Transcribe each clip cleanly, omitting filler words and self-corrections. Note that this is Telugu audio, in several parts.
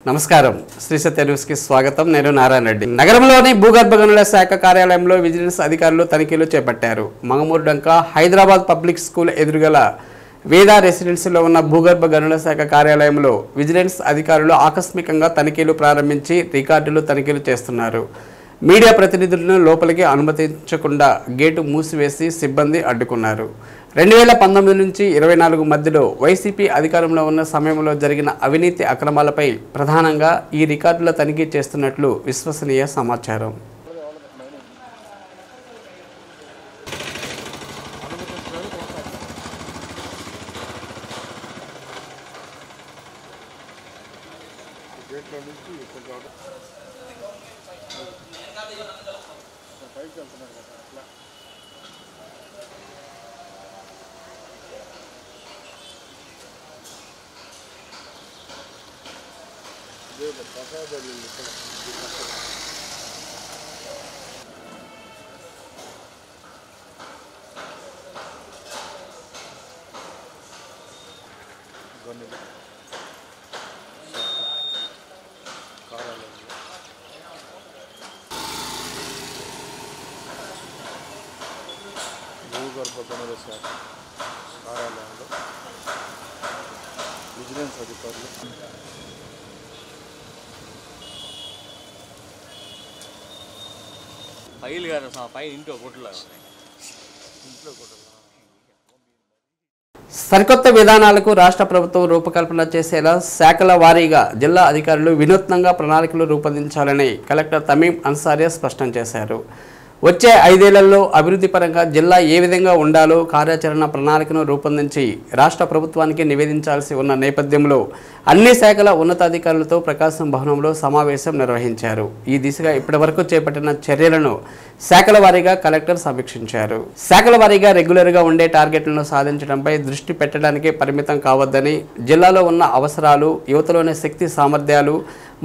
నమస్కారం శ్రీ సత్య న్యూస్కి స్వాగతం. నేను నారాయణ రెడ్డి. నగరంలోని భూగర్భ గనుల శాఖ కార్యాలయంలో విజిలెన్స్ అధికారులు తనిఖీలు చేపట్టారు. మంగమూరు డంక హైదరాబాద్ పబ్లిక్ స్కూల్ ఎదురుగల వేద రెసిడెన్సీలో ఉన్న భూగర్భ గనుల శాఖ కార్యాలయంలో విజిలెన్స్ అధికారులు ఆకస్మికంగా తనిఖీలు ప్రారంభించి రికార్డులు తనిఖీలు చేస్తున్నారు. మీడియా ప్రతినిధులను లోపలికి అనుమతించకుండా గేటు మూసివేసి సిబ్బంది అడ్డుకున్నారు. 2019 నుంచి 24 మధ్యలో వైసీపీ అధికారంలో ఉన్న సమయంలో జరిగిన అవినీతి అక్రమాలపై ప్రధానంగా ఈ రికార్డుల తనిఖీ చేస్తున్నట్లు విశ్వసనీయ సమాచారం. భూగర్భ గనుల శాఖ కార్యాలయంలో విజిలెన్స్ అధికారులు ఫైల్ గారు ఫైల్ ఇంట్లో కొట్టులా సరికొత్త విధానాలకు రాష్ట్ర ప్రభుత్వం రూపకల్పన చేసేలా శాఖల వారీగా జిల్లా అధికారులు వినూత్నంగా ప్రణాళికలు రూపొందించాలని కలెక్టర్ తమీం అన్సారియా స్పష్టం చేశారు. వచ్చే 5 ఏళ్లలో అభివృద్ధి పరంగా జిల్లా ఏ విధంగా ఉండాలో కార్యాచరణ ప్రణాళికను రూపొందించి రాష్ట్ర ప్రభుత్వానికి నివేదించాల్సి ఉన్న నేపథ్యంలో అన్ని శాఖల ఉన్నతాధికారులతో ప్రకాశం భవనంలో సమావేశం నిర్వహించారు. ఈ దిశగా ఇప్పటివరకు చేపట్టిన చర్యలను శాఖల వారీగా కలెక్టర్ సమీక్షించారు. శాఖల వారీగా రెగ్యులర్గా ఉండే టార్గెట్లను సాధించడంపై దృష్టి పెట్టడానికే పరిమితం కావద్దని, జిల్లాలో ఉన్న అవసరాలు, యువతలోని శక్తి సామర్థ్యాలు,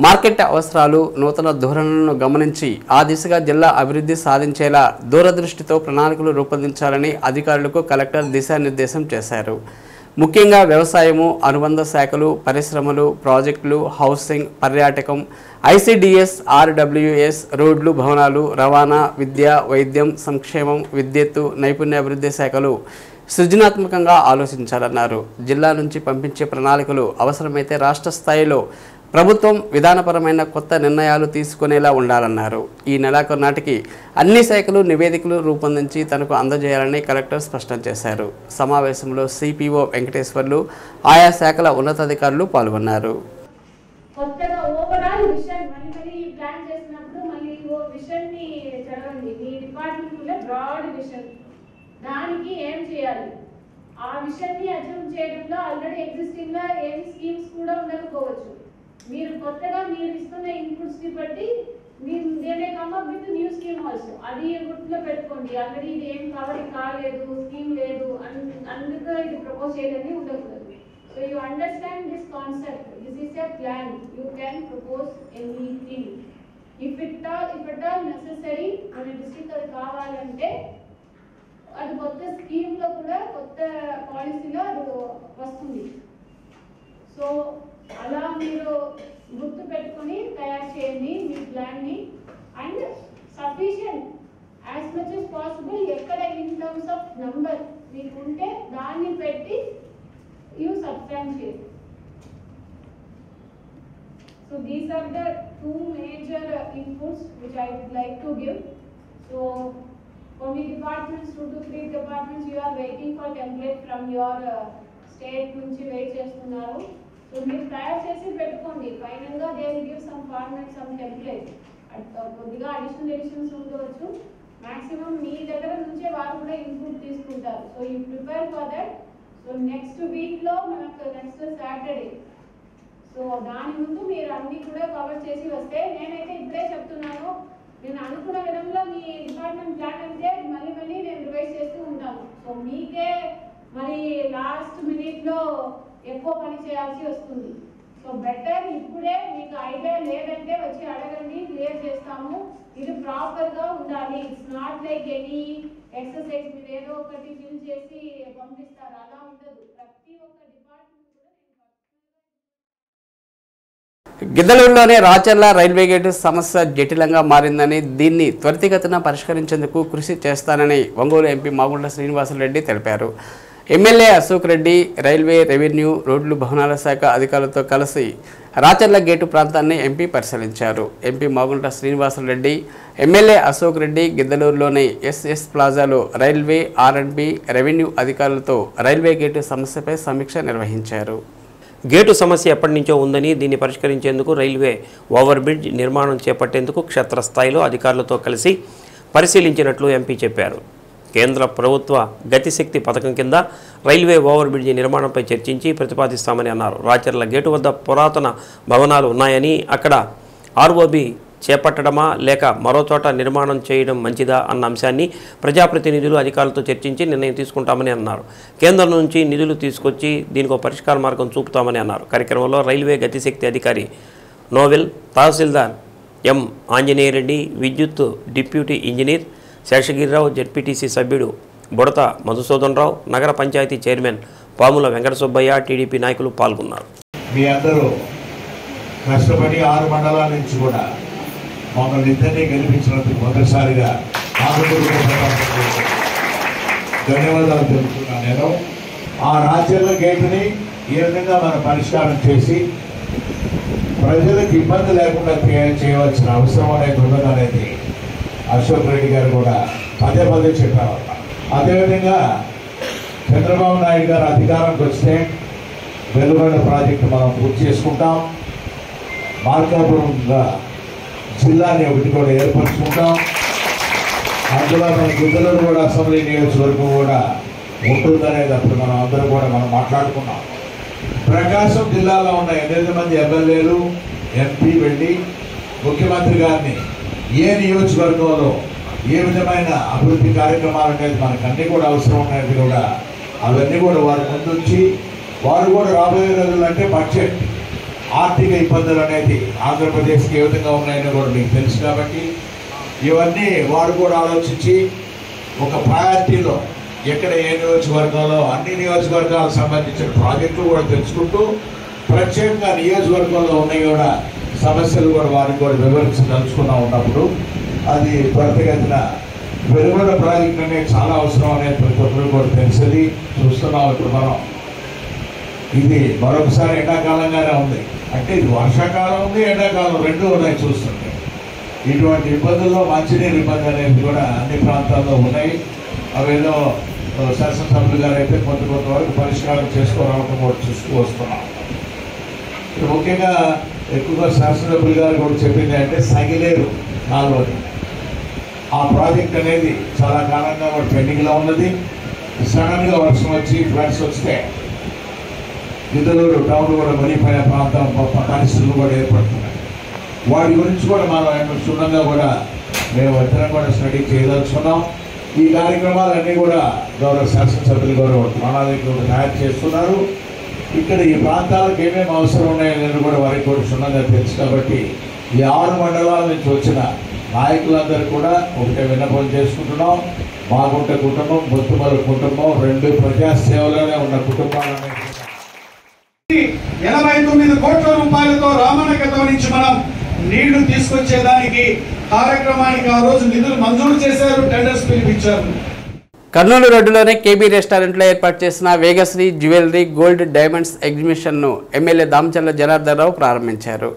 మార్కెట్ అవసరాలు, నూతన ధోరణులను గమనించి ఆ దిశగా జిల్లా అభివృద్ధి సాధించేలా దూరదృష్టితో ప్రణాళికలు రూపొందించాలని అధికారులకు కలెక్టర్ దిశానిర్దేశం చేశారు. ముఖ్యంగా వ్యవసాయము, అనుబంధ శాఖలు, పరిశ్రమలు, ప్రాజెక్టులు, హౌసింగ్, పర్యాటకం, ఐసిడిఎస్, ఆర్డబ్ల్యూఎస్, రోడ్లు, భవనాలు, రవాణా, విద్య, వైద్యం, సంక్షేమం, విద్యుత్తు, నైపుణ్యాభివృద్ధి శాఖలు సృజనాత్మకంగా ఆలోచించాలన్నారు. జిల్లా నుంచి పంపించే ప్రణాళికలు అవసరమైతే రాష్ట్ర స్థాయిలో ప్రభుత్వం విధానపరమైన కొత్త నిర్ణయాలు తీసుకునేలా ఉండాలన్నారు. ఈ నెలాఖరు నాటికి అన్ని శాఖలు నివేదికలు రూపొందించి తనకు అందజేయాలని కలెక్టర్ స్పష్టం చేశారు. సమావేశంలో సిపిఓ వెంకటేశ్వర్లు, ఆయా శాఖల ఉన్నతాధికారులు పాల్గొన్నారు. కొత్తగా ఓవరాల్ విషన్ మళ్ళీ ప్లాన్ చేసినప్పుడు మళ్ళీ విషన్ ని చదవండి. మీ డిపార్ట్మెంట్ లో బ్రాడ్ విషన్, దానికి ఏం చేయాలి, ఆ విషన్ ని అచీవ్ చేయడంలో ఆల్రెడీ ఎగ్జిస్టింగ్ గా ఏం స్కీమ్స్ కూడా ఉండకపోవచ్చు. మీరు కొత్తగా మీరు ఇస్తున్న ఇన్పుట్స్ ని బట్టి మీరు they come up with new scheme also. అది గుర్తులో పెట్టుకోండి. ఆల్రెడీ ఇది ఏం కవర్ కాలేదు, స్కీమ్ లేదు, అందుకు ఇది ప్రపోజ్ చేయడానికి ఉండకూడదు. So you understand this concept. This is a plan. You can propose anything. If at all necessary, మన డిస్ట్రిక్ట్ అది కావాలంటే అది కొత్త స్కీమ్ లో కూడా కొత్త పాలసీలో అది వస్తుంది. సో అలా మీరు గుర్తు పెట్టుకొని తయారు చేయండి మీ ప్లాన్ ని. And sufficient as much as possible ఎక్కడ ఇన్ టర్మ్స్ ఆఫ్ నంబర్ మీకు ఉంటే దాన్ని పెట్టి you substantiate. So these are the two major inputs which I would like to give. So only departments, 2 to 3 departments, you are waiting for template from your state నుంచి వెయిట్ చేస్తున్నారు. సో మీరు తయారు చేసి పెట్టుకోండి. ఫైనల్ గా they will give some format, some template. కొద్దిగా అడిషనల్ ఎడిషన్స్ ఉండవచ్చు. మాక్సిమం మీ దగ్గర నుంచే వారు కూడా ఇన్పుట్ తీసుకుంటారు. So you prepare for that. So next week లో మనకు నెక్స్ట్ సాటర్డే, సో దాని ముందు మీరు అన్ని కూడా కవర్ చేసి వస్తే, నేనైతే ఇప్పుడే చెప్తున్నాను, నేను అనుకున్న విధంలో మీ డిపార్ట్మెంట్ ప్లాన్ అంటే మళ్ళీ నేను రివైజ్ చేస్తూ ఉంటాను. సో మీకే మరి లాస్ట్ మినిట్ లో ఎక్కువ పని చేయాల్సి వస్తుంది. సో బెటర్ ఇప్పుడే మీకు ఐడియా లేదంటే వచ్చి అడగండి, క్లియర్ చేస్తాము. ఇది ప్రాపర్ గా ఉండాలి. It's not like any exercise మీరు ఏదో ఒకటి ఫిల్ చేసి పంపిస్తారు, అలా ఉండదు. ప్రతి ఒక్క డిపార్ట్మెంట్ కూడా గిద్దలూరులోని రాచర్ల రైల్వే గేటు సమస్య జటిలంగా మారిందని దీన్ని త్వరితగతిన పరిష్కరించేందుకు కృషి చేస్తానని ఒంగోలు ఎంపీ మాగుంట శ్రీనివాసరెడ్డి తెలిపారు. MLA Ashok Reddy railway, revenue, రోడ్లు, భవనాల శాఖ అధికారులతో కలిసి రాచర్ల గేటు ప్రాంతాన్ని ఎంపీ పరిశీలించారు. ఎంపీ మాగుంట శ్రీనివాసరెడ్డి, ఎమ్మెల్యే అశోక్ రెడ్డి గిద్దలూరులోని ఎస్ఎస్ ప్లాజాలో రైల్వే, ఆర్ఎండ్బి, రెవెన్యూ అధికారులతో రైల్వే గేటు సమస్యపై సమీక్ష నిర్వహించారు. గేటు సమస్య ఎప్పటి నుంచో ఉందని దీన్ని పరిష్కరించేందుకు రైల్వే ఓవర్ బ్రిడ్జ్ నిర్మాణం చేపట్టేందుకు క్షేత్రస్థాయిలో అధికారులతో కలిసి పరిశీలించినట్లు ఎంపీ చెప్పారు. కేంద్ర ప్రభుత్వ గతిశక్తి పథకం కింద రైల్వే ఓవర్ బ్రిడ్జి నిర్మాణంపై చర్చించి ప్రతిపాదిస్తామని అన్నారు. రాచర్ల గేటు వద్ద పురాతన భవనాలు ఉన్నాయని అక్కడ ఆర్ఓబి చేపట్టడమా లేక మరో చోట నిర్మాణం చేయడం మంచిదా అన్న అంశాన్ని ప్రజాప్రతినిధులు అధికారులతో చర్చించి నిర్ణయం తీసుకుంటామని అన్నారు. కేంద్రం నుంచి నిధులు తీసుకొచ్చి దీనికి పరిష్కార మార్గం చూపుతామని అన్నారు. కార్యక్రమంలో రైల్వే గతిశక్తి అధికారి నోవెల్, తహసీల్దార్ ఎం ఆంజనేయరెడ్డి, విద్యుత్ డిప్యూటీ ఇంజనీర్ శేషగిరిరావు, జెడ్పీటీసీ సభ్యుడు బుడత మధుసూదనరావు, నగర పంచాయతీ చైర్మన్ పాముల వెంకట సుబ్బయ్య, టీడీపీ నాయకులు పాల్గొన్నారు. మీ అందరూ కష్టపడి 6 మండలాల నుంచి కూడా మమ్మల్ని ఇద్దరినీ గెలిపించినందుకు మొదటిసారిగా ధన్యవాదాలు తెలుపుతున్నాను. నేను ఆ రాచర్ల గేటుని ఈ విధంగా మనం పరిష్కారం చేసి ప్రజలకు ఇబ్బంది లేకుండా చేయవలసిన అవసరం అనేది ఉన్నదనేది అశోక్ రెడ్డి గారు కూడా పదే పదే చెప్పారు. అదేవిధంగా చంద్రబాబు నాయుడు గారు అధికారంకి వస్తే వెలుగొండ ప్రాజెక్టు మనం పూర్తి చేసుకుంటాం. మార్కాపురంగా జిల్లాని ఒకటి కూడా ఏర్పరచుకుంటాం. అందులో మన గిద్దలూరు కూడా అసెంబ్లీ నియోజకవర్గం కూడా ఉంటుందనేది అప్పుడు మనం అందరూ కూడా మాట్లాడుకున్నాం. ప్రకాశం జిల్లాలో ఉన్న 8 మంది ఎమ్మెల్యేలు, ఎంపీ వెళ్ళి ముఖ్యమంత్రి గారిని ఏ నియోజకవర్గంలో ఏ విధమైన అభివృద్ధి కార్యక్రమాలు అనేది మనకు అన్నీ కూడా అవసరం అనేది కూడా అవన్నీ కూడా వారి ముందుంచి వారు కూడా రాబోయే రోజులు అంటే బడ్జెట్, ఆర్థిక ఇబ్బందులు అనేది ఆంధ్రప్రదేశ్కి ఏ విధంగా ఉన్నాయని కూడా మీకు తెలుసు కాబట్టి ఇవన్నీ వారు కూడా ఆలోచించి ఒక ప్రయారిటీలో ఎక్కడ ఏ నియోజకవర్గంలో అన్ని నియోజకవర్గాలకు సంబంధించిన ప్రాజెక్టులు కూడా తెలుసుకుంటూ ప్రత్యేకంగా నియోజకవర్గంలో ఉన్నాయి కూడా సమస్యలు కూడా వారికి కూడా వివరించదలుచుకున్నా ఉన్నప్పుడు అది త్వరితగతిన వెలుగొండ ప్రాజెక్టు అనేది చాలా అవసరం అనేది ప్రతి ఒక్కరు కూడా తెలిసింది. చూస్తున్నాం ఇప్పుడు మనం ఇది మరొకసారి ఎండాకాలంగానే ఉంది. అంటే ఇది వర్షాకాలం ఉంది, ఎండాకాలం రెండు ఉన్నాయి చూస్తుంటే. ఇటువంటి ఇబ్బందుల్లో మంచినీరు ఇబ్బంది అనేది కూడా అన్ని ప్రాంతాల్లో ఉన్నాయి. అవేదో శాసనసభ్యులు గారు అయితే కొంత వరకు పరిష్కారం చేసుకోవడం కూడా చూస్తూ వస్తున్నాం. ముఖ్యంగా ఎక్కువగా శాసనసభ్యులు గారు కూడా చెప్పింది అంటే సగిలేరు కాలువది. ఆ ప్రాజెక్ట్ అనేది చాలా కాలంగా కూడా పెండింగ్లో ఉన్నది. సడన్గా వర్షం వచ్చి ఫ్లడ్స్ వస్తే గిద్దలూరు టౌన్ కూడా మునిగిపోయిన ప్రాంతం పరిస్థితులు కూడా ఏర్పడుతున్నాయి. వాటి గురించి కూడా మనం క్షుణ్ణంగా కూడా మేము ఇద్దరం కూడా స్టడీ చేయదలుచుకున్నాం. ఈ కార్యక్రమాలన్నీ కూడా గౌరవ శాసనసభ్యులు గౌరవ ప్రణాళికలు తయారు చేస్తున్నారు. ఇక్కడ ఈ ప్రాంతాలకు ఏమేమి అవసరం ఉన్నాయని కూడా వారికి కూడా క్షుణ్ణంగా తెలుసు కాబట్టి ఈ 6 మండలాల నుంచి వచ్చిన నాయకులందరూ కూడా ఒకటే విన్నపం చేసుకుంటున్నాం. మాగుంట కుటుంబం, బొత్తుమల కుటుంబం 2 ప్రజాసేవలోనే ఉన్న కుటుంబాలనే 89 కోట్ల రూపాయలతో రామనగతం నుంచి మనం నీళ్లు తీసుకొచ్చేదానికి కార్యక్రమానికి ఆ రోజు నిధులు మంజూరు చేశారు, టెండర్స్ పిలిపించారు. కర్నూలు రోడ్డులోని కేబీ రెస్టారెంట్లో ఏర్పాటు చేసిన వేగశ్రీ జ్యువెలరీ, గోల్డ్, డైమండ్స్ ఎగ్జిబిషన్ను ఎమ్మెల్యే దామచర్ల జనార్దన్ రావు ప్రారంభించారు.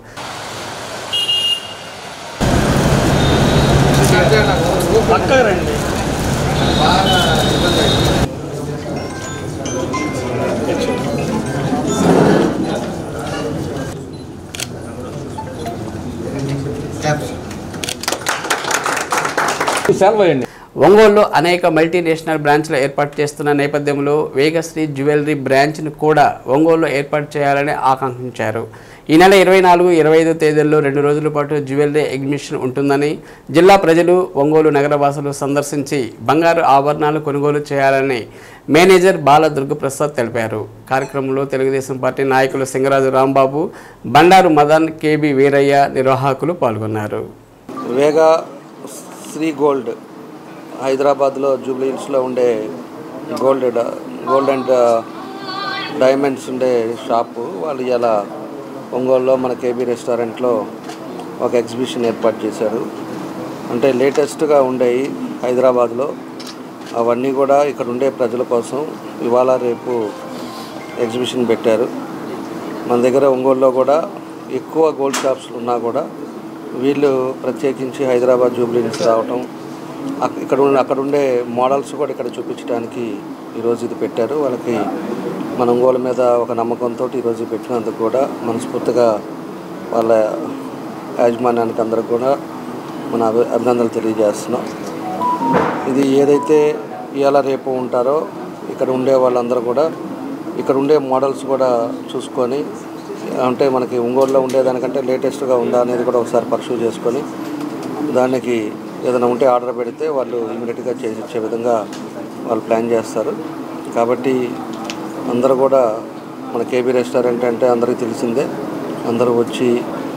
ఒంగోలులో అనేక మల్టీనేషనల్ బ్రాంచ్లు ఏర్పాటు చేస్తున్న నేపథ్యంలో వేగశ్రీ జ్యువెలరీ బ్రాంచ్ను కూడా ఒంగోలులో ఏర్పాటు చేయాలని ఆకాంక్షించారు. ఈ నెల 24, 25 తేదీల్లో 2 రోజుల పాటు జ్యువెలరీ ఎగ్జిబిషన్ ఉంటుందని, జిల్లా ప్రజలు, ఒంగోలు నగరవాసులు సందర్శించి బంగారు ఆభరణాలు కొనుగోలు చేయాలని మేనేజర్ బాల దుర్గప్రసాద్ తెలిపారు. కార్యక్రమంలో తెలుగుదేశం పార్టీ నాయకులు సింగరాజు రాంబాబు, బండారు మదన్, కేబీ వీరయ్య, నిర్వాహకులు పాల్గొన్నారు. వేగా శ్రీ గోల్డ్ హైదరాబాద్లో జూబ్లీ హిల్స్లో ఉండే గోల్డ్ అండ్ డైమండ్స్ ఉండే షాపు వాళ్ళు ఇలా ఒంగోలులో మన కేబీ రెస్టారెంట్లో ఒక ఎగ్జిబిషన్ ఏర్పాటు చేశారు. అంటే లేటెస్ట్గా ఉండేవి హైదరాబాద్లో అవన్నీ కూడా ఇక్కడ ఉండే ప్రజల కోసం ఇవాళ రేపు ఎగ్జిబిషన్ పెట్టారు. మన దగ్గర ఒంగోలులో కూడా ఎక్కువ గోల్డ్ షాప్స్ ఉన్నా కూడా వీళ్ళు ప్రత్యేకించి హైదరాబాద్ జూబ్లీ హిల్స్ రావటం, అక్కడ ఉండే మోడల్స్ కూడా ఇక్కడ చూపించడానికి ఈరోజు ఇది పెట్టారు. వాళ్ళకి మన ఒంగోలు మీద ఒక నమ్మకంతో ఈరోజు పెట్టినందుకు కూడా మనస్ఫూర్తిగా వాళ్ళ యాజమాన్యానికి అందరికి కూడా మన అభినందనలు తెలియజేస్తున్నాం. ఇది ఏదైతే ఇవాళ రేపు ఉంటారో ఇక్కడ ఉండే వాళ్ళందరూ కూడా ఇక్కడ ఉండే మోడల్స్ కూడా చూసుకొని, అంటే మనకి ఒంగోలులో ఉండేదానికంటే లేటెస్ట్గా ఉందా అనేది కూడా ఒకసారి పరిశీలి చేసుకొని దానికి ఏదైనా ఉంటే ఆర్డర్ పెడితే వాళ్ళు ఇమీడియట్గా చేసి ఇచ్చే విధంగా వాళ్ళు ప్లాన్ చేస్తారు. కాబట్టి అందరూ కూడా మన కేబీ రెస్టారెంట్ అంటే అందరికీ తెలిసిందే. అందరూ వచ్చి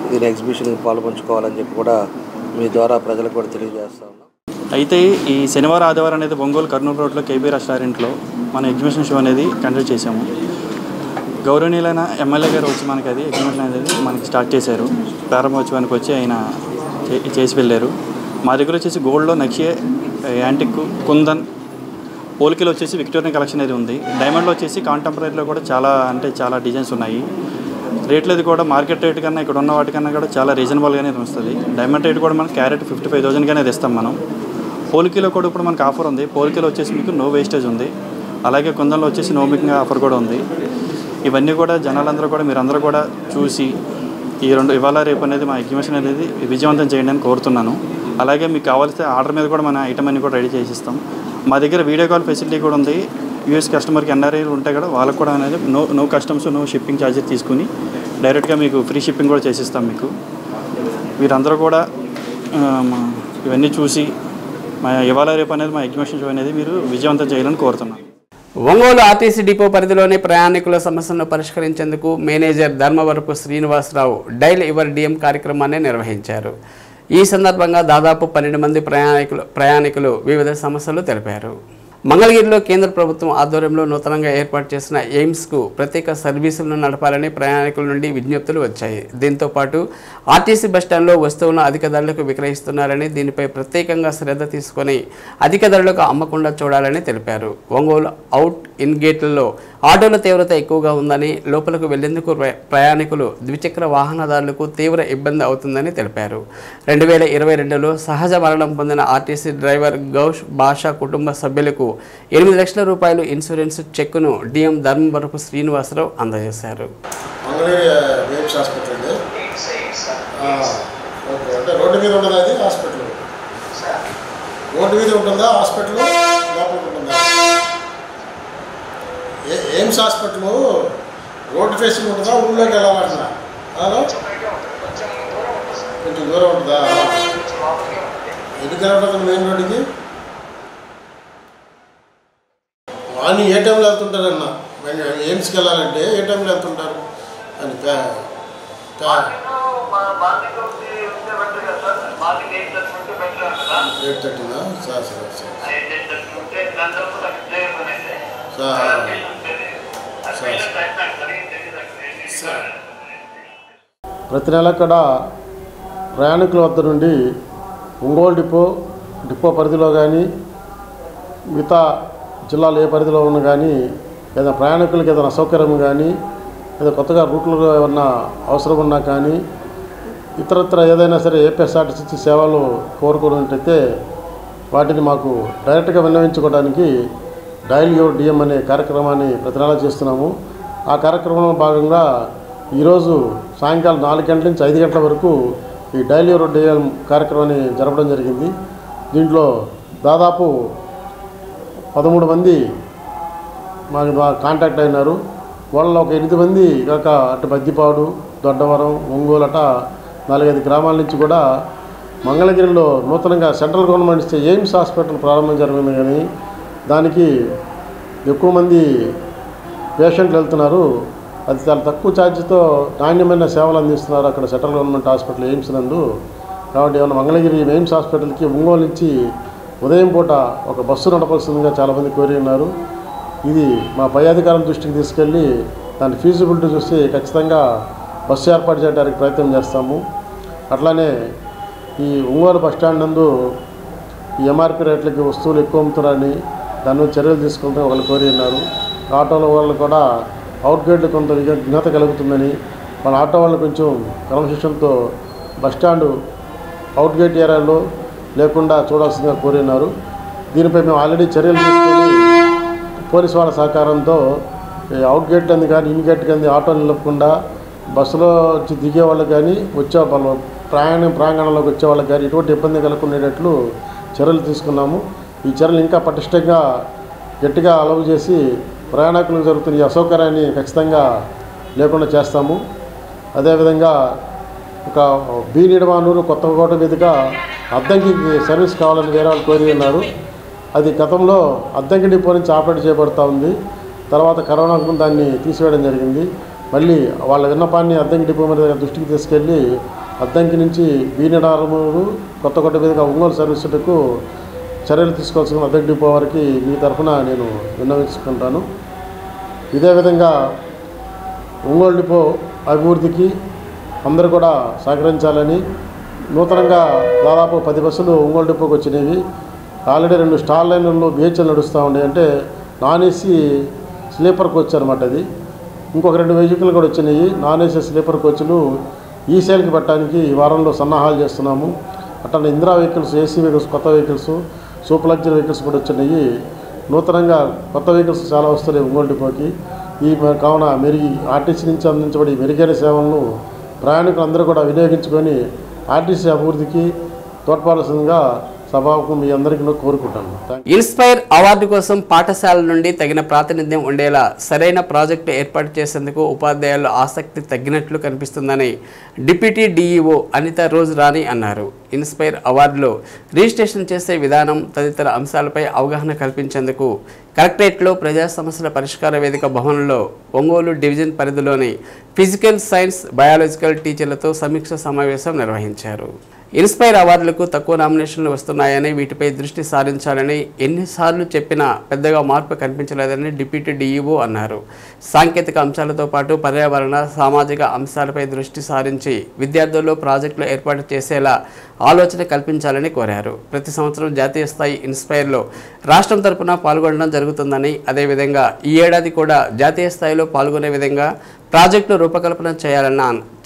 దీని ఎగ్జిబిషన్కి పాల్పంచుకోవాలని చెప్పి కూడా మీ ద్వారా ప్రజలకు కూడా తెలియజేస్తా ఉన్నాం. అయితే ఈ శనివారం ఆదివారం అనేది ఒంగోలు కర్నూలు రోడ్లో కేబీ రెస్టారెంట్లో మన ఎగ్జిబిషన్ షో అనేది కండక్ట్ చేసాము. గౌరవనీయులైన ఎమ్మెల్యే గారు వచ్చి మనకి అది ఎగ్జిబిషన్ అనేది మనకి స్టార్ట్ చేశారు. ప్రారంభోత్సవానికి వచ్చి ఆయన చేసి వెళ్ళారు. మా దగ్గర వచ్చేసి గోల్డ్లో నక్షే, యాంటిక్, కుందన్, పోలికలో వచ్చేసి విక్టోరియన్ కలెక్షన్ అనేది ఉంది. డైమండ్లో వచ్చేసి కాంటెంపరీలో కూడా చాలా డిజైన్స్ ఉన్నాయి. రేట్లు అది కూడా మార్కెట్ రేట్ కన్నా ఇక్కడ ఉన్న వాటికన్నా కూడా చాలా రీజనబుల్గానే వస్తుంది. డైమండ్ రేట్ కూడా మనకి క్యారెట్ 55,000 అది ఇస్తాం మనం. పోలికలో కూడా ఇప్పుడు మనకు ఆఫర్ ఉంది. పోలికలో వచ్చేసి మీకు నో వేస్టేజ్ ఉంది. అలాగే కుందన్లో వచ్చేసి నో మేకింగ్ ఆఫర్ కూడా ఉంది. ఇవన్నీ కూడా జనాలందరూ కూడా మీరందరూ కూడా చూసి ఈ ఇవాళ రేపు అనేది మా ఎగ్జిబిషన్ అనేది విజయవంతం చేయండి అని కోరుతున్నాను. అలాగే మీకు కావాల్సిన ఆర్డర్ మీద కూడా మన ఐటమ్ అన్ని కూడా రెడీ చేసిస్తాం. మా దగ్గర వీడియో కాల్ ఫెసిలిటీ కూడా ఉంది. యూఎస్ కస్టమర్కి ఎన్ఆర్ఐలు ఉంటాయి కదా, వాళ్ళకు కూడా అనేది no customs, no shipping charges తీసుకుని డైరెక్ట్గా మీకు ఫ్రీ షిప్పింగ్ కూడా చేసిస్తాం. మీకు వీరందరూ కూడా ఇవన్నీ చూసి మా ఇవాళ రేపు అనేది మా ఎగ్జిబిషన్ షో అనేది మీరు విజయవంతం చేయాలని కోరుతున్నాను. ఒంగోలు ఆర్టీసీ డిపో పరిధిలోని ప్రయాణికుల సమస్యలను పరిష్కరించేందుకు manager Dharmavarapu Srinivasarao dial your DM కార్యక్రమాన్ని నిర్వహించారు. ఈ సందర్భంగా దాదాపు 12 మంది ప్రయాణికులు వివిధ సమస్యలు తెలిపారు. మంగళగిరిలో కేంద్ర ప్రభుత్వం ఆధ్వర్యంలో నూతనంగా ఏర్పాటు చేసిన ఎయిమ్స్కు ప్రత్యేక సర్వీసులను నడపాలని ప్రయాణికుల నుండి విజ్ఞప్తులు వచ్చాయి. దీంతో పాటు ఆర్టీసీ బస్టాండ్లో వస్తువులను అధిక ధరలకు విక్రయిస్తున్నారని, దీనిపై ప్రత్యేకంగా శ్రద్ధ తీసుకొని అధిక ధరలకు అమ్మకుండా చూడాలని తెలిపారు. ఒంగోలు అవుట్ ఇన్ గేట్లలో ఆటోల తీవ్రత ఎక్కువగా ఉందని, లోపలకు వెళ్లేందుకు ప్రయాణికులు ద్విచక్ర వాహనదారులకు తీవ్ర ఇబ్బంది అవుతుందని తెలిపారు. 2022లో సహజ మరణం పొందిన ఆర్టీసీ డ్రైవర్ గౌష్ బాషా కుటుంబ సభ్యులకు 8 లక్షల రూపాయలు ఇన్సూరెన్స్ చెక్కును డిఎం ధర్మవరపు శ్రీనివాసరావు అందజేశారు. రోడ్డు మీద ఉండదా అది హాస్పిటల్? రోడ్డు మీద ఉంటుందా హాస్పిటల్? లోపల ఉంటుందా? ఎయిమ్స్ హాస్పిటల్ రోడ్డు ఫేసింగ్ ఉంటుందా? ఊళ్ళోకి వెళ్ళాలంటున్నా కొంచెం దూరం ఉంటుందా? ఎందుకు ఉంటుంది మెయిన్ రోడ్డుకి? వాళ్ళు ఏ టైంలో వెళ్తుంటారన్న? ఎయిమ్స్కి వెళ్ళాలంటే ఏ టైంలో వెళ్తుంటారు అని 8:30నా? సరే ప్రతి నెల కూడా ప్రయాణికుల వద్ద నుండి ఒంగోలు డిపో పరిధిలో కానీ మిగతా జిల్లాలో ఏ పరిధిలో ఉన్న కానీ ఏదైనా ప్రయాణికులకు ఏదైనా అసౌకర్యం కానీ లేదా కొత్తగా రూట్లు ఏమన్నా అవసరం ఉన్నా కానీ ఇతరత్ర ఏదైనా సరే ఏపీఎస్ఆర్టీసీ సేవలు కోరుకున్నట్టయితే వాటిని మాకు డైరెక్ట్గా విన్నవించుకోవడానికి డైల్ యువర్ డిఎం అనే కార్యక్రమాన్ని ప్రతి నెలా చేస్తున్నాము. ఆ కార్యక్రమంలో భాగంగా ఈరోజు సాయంకాలం 4 గంటల నుంచి 5 గంటల వరకు ఈ డైల్ యువర్ డిఎం కార్యక్రమాన్ని జరపడం జరిగింది. దీంట్లో దాదాపు 13 మంది మాకు కాంటాక్ట్ అయినారు. వాళ్ళలో ఒక 8 మంది కాక అటు బద్దిపాడు, దొడ్డవరం, ఒంగోలు అట 4-5 గ్రామాల నుంచి కూడా మంగళగిరిలో నూతనంగా సెంట్రల్ గవర్నమెంట్ ఇచ్చే ఎయిమ్స్ హాస్పిటల్ ప్రారంభం జరిగింది. కానీ దానికి ఎక్కువ మంది పేషెంట్లు వెళ్తున్నారు. అది చాలా తక్కువ ఛార్జీతో నాణ్యమైన సేవలు అందిస్తున్నారు అక్కడ సెంట్రల్ గవర్నమెంట్ హాస్పిటల్ ఎయిమ్స్ నందు. కాబట్టి ఏమైనా మంగళగిరి ఎయిమ్స్ హాస్పిటల్కి ఒంగోలు నుంచి ఉదయం పూట ఒక బస్సు నడపాల్సిందిగా చాలామంది కోరి ఉన్నారు. ఇది మా పై అధికారుల దృష్టికి తీసుకెళ్ళి దాని ఫీజిబిలిటీ చూసి ఖచ్చితంగా బస్సు ఏర్పాటు చేయడానికి ప్రయత్నం చేస్తాము. అట్లానే ఈ ఒంగోలు బస్టాండ్ నందు ఈ ఎంఆర్పి రేట్లకి వస్తువులు ఎక్కువ అమ్ముతున్నారని దాని మీద చర్యలు తీసుకుంటే వాళ్ళు కోరి ఉన్నారు. ఆటోల వాళ్ళు కూడా అవుట్ గేట్లు కొంత విఘ్నత కలుగుతుందని వాళ్ళ ఆటో వాళ్ళు కొంచెం క్రమశిక్షణతో బస్టాండ్ అవుట్ గేట్ ఏరియాలో లేకుండా చూడాల్సిందిగా కోరినారు. దీనిపై మేము ఆల్రెడీ చర్యలు తీసుకొని పోలీసు వాళ్ళ సహకారంతో అవుట్ గేట్ అంది కానీ ఇన్ గేట్ కానీ ఆటో నిలపకుండా బస్సులో వచ్చి దిగే వాళ్ళకి కానీ వచ్చే వాళ్ళు ప్రాంగణంలోకి వచ్చే వాళ్ళకి కానీ ఎటువంటి ఇబ్బంది కలుగుకునేటట్లు చర్యలు తీసుకున్నాము. ఈ చర్యలు ఇంకా పటిష్టంగా గట్టిగా అలవ్ చేసి ప్రయాణికులకు జరుగుతున్న ఈ అసౌకర్యాన్ని ఖచ్చితంగా లేకుండా చేస్తాము. అదేవిధంగా ఒక బి నిడమానూరు కొత్తకోట మీదుగా అద్దంకి సర్వీస్ కావాలని వేరే వాళ్ళు కోరి ఉన్నారు. అది గతంలో అద్దంకి డిపో నుంచి ఆపరేట్ చేయబడుతూ ఉంది. తర్వాత కరోనాకు దాన్ని తీసివేయడం జరిగింది. మళ్ళీ వాళ్ళ విన్నపాన్ని అద్దంకి డిపో మీద దృష్టికి తీసుకెళ్ళి అద్దంకి నుంచి బి నిడమానూరు కొత్తకోట మీదుగా ఒంగోలు సర్వీసులకు చర్యలు తీసుకోవాల్సిన అద్దె డిపో వారికి మీ తరఫున నేను విన్నవించుకుంటాను. ఇదే విధంగా ఒంగోలు డిపో అభివృద్ధికి అందరూ కూడా సహకరించాలని నూతనంగా దాదాపు 10 బస్సులు ఒంగోలు డిపోకి వచ్చినాయి. ఆల్రెడీ 2 స్టాల్ లైన్లలో బిహెచ్ఎల్ నడుస్తూ ఉండే, అంటే నాన్ ఏసీ స్లీపర్ కోచ్ అనమాట. అది ఇంకొక 2 వెహికల్ కూడా వచ్చినాయి. నాన్ ఏసీ స్లీపర్ కోచ్లు ఈ సేల్కి పెట్టడానికి ఈ వారంలో సన్నాహాలు చేస్తున్నాము. అట్లా ఇందిరా వెహికల్స్, ఏసీ వెహికల్స్, కొత్త వెహికల్స్, సూపర్ లగ్జరీ వెహికల్స్ కూడా వచ్చినాయి. నూతనంగా కొత్త వెహికల్స్ చాలా వస్తున్నాయి ఒంగోలు డిపోకి. ఈ కావున ఆర్టీసీ నుంచి అందించబడి మెరుగైన సేవలను ప్రయాణికులందరూ కూడా వినియోగించుకొని ఆర్టీసీ అభివృద్ధికి తోడ్పడాల్సిందిగా సభకు మీ అందరికీ కోరుకుంటాను. ఇన్స్పైర్ అవార్డు కోసం పాఠశాల నుండి తగిన ప్రాతినిధ్యం ఉండేలా సరైన ప్రాజెక్టు ఏర్పాటు చేసేందుకు ఉపాధ్యాయుల ఆసక్తి తగ్గినట్లు కనిపిస్తుందని డిప్యూటీ డీఈఓ అనిత రోజ్ రాణి అన్నారు. ఇన్స్పైర్ అవార్డులో రిజిస్ట్రేషన్ చేసే విధానం తదితర అంశాలపై అవగాహన కల్పించేందుకు కలెక్టరేట్లో ప్రజా సమస్యల పరిష్కార వేదిక భవనంలో ఒంగోలు డివిజన్ పరిధిలోని ఫిజికల్ సైన్స్, బయాలజికల్ టీచర్లతో సమీక్ష సమావేశం నిర్వహించారు. ఇన్స్పైర్ అవార్డులకు తక్కువ నామినేషన్లు వస్తున్నాయని, వీటిపై దృష్టి సారించాలని ఎన్నిసార్లు చెప్పినా పెద్దగా మార్పు కనిపించలేదని డిప్యూటీ డీఈఓ అన్నారు. సాంకేతిక అంశాలతో పాటు పర్యావరణ, సామాజిక అంశాలపై దృష్టి సారించి విద్యార్థుల్లో ప్రాజెక్టులు ఏర్పాటు చేసేలా ఆలోచన కల్పించాలని కోరారు. ప్రతి సంవత్సరం జాతీయ స్థాయి ఇన్స్పైర్లో రాష్ట్రం తరపున పాల్గొనడం జరుగుతుందని, అదేవిధంగా ఈ ఏడాది కూడా జాతీయ స్థాయిలో పాల్గొనే విధంగా ప్రాజెక్టులు రూపకల్పన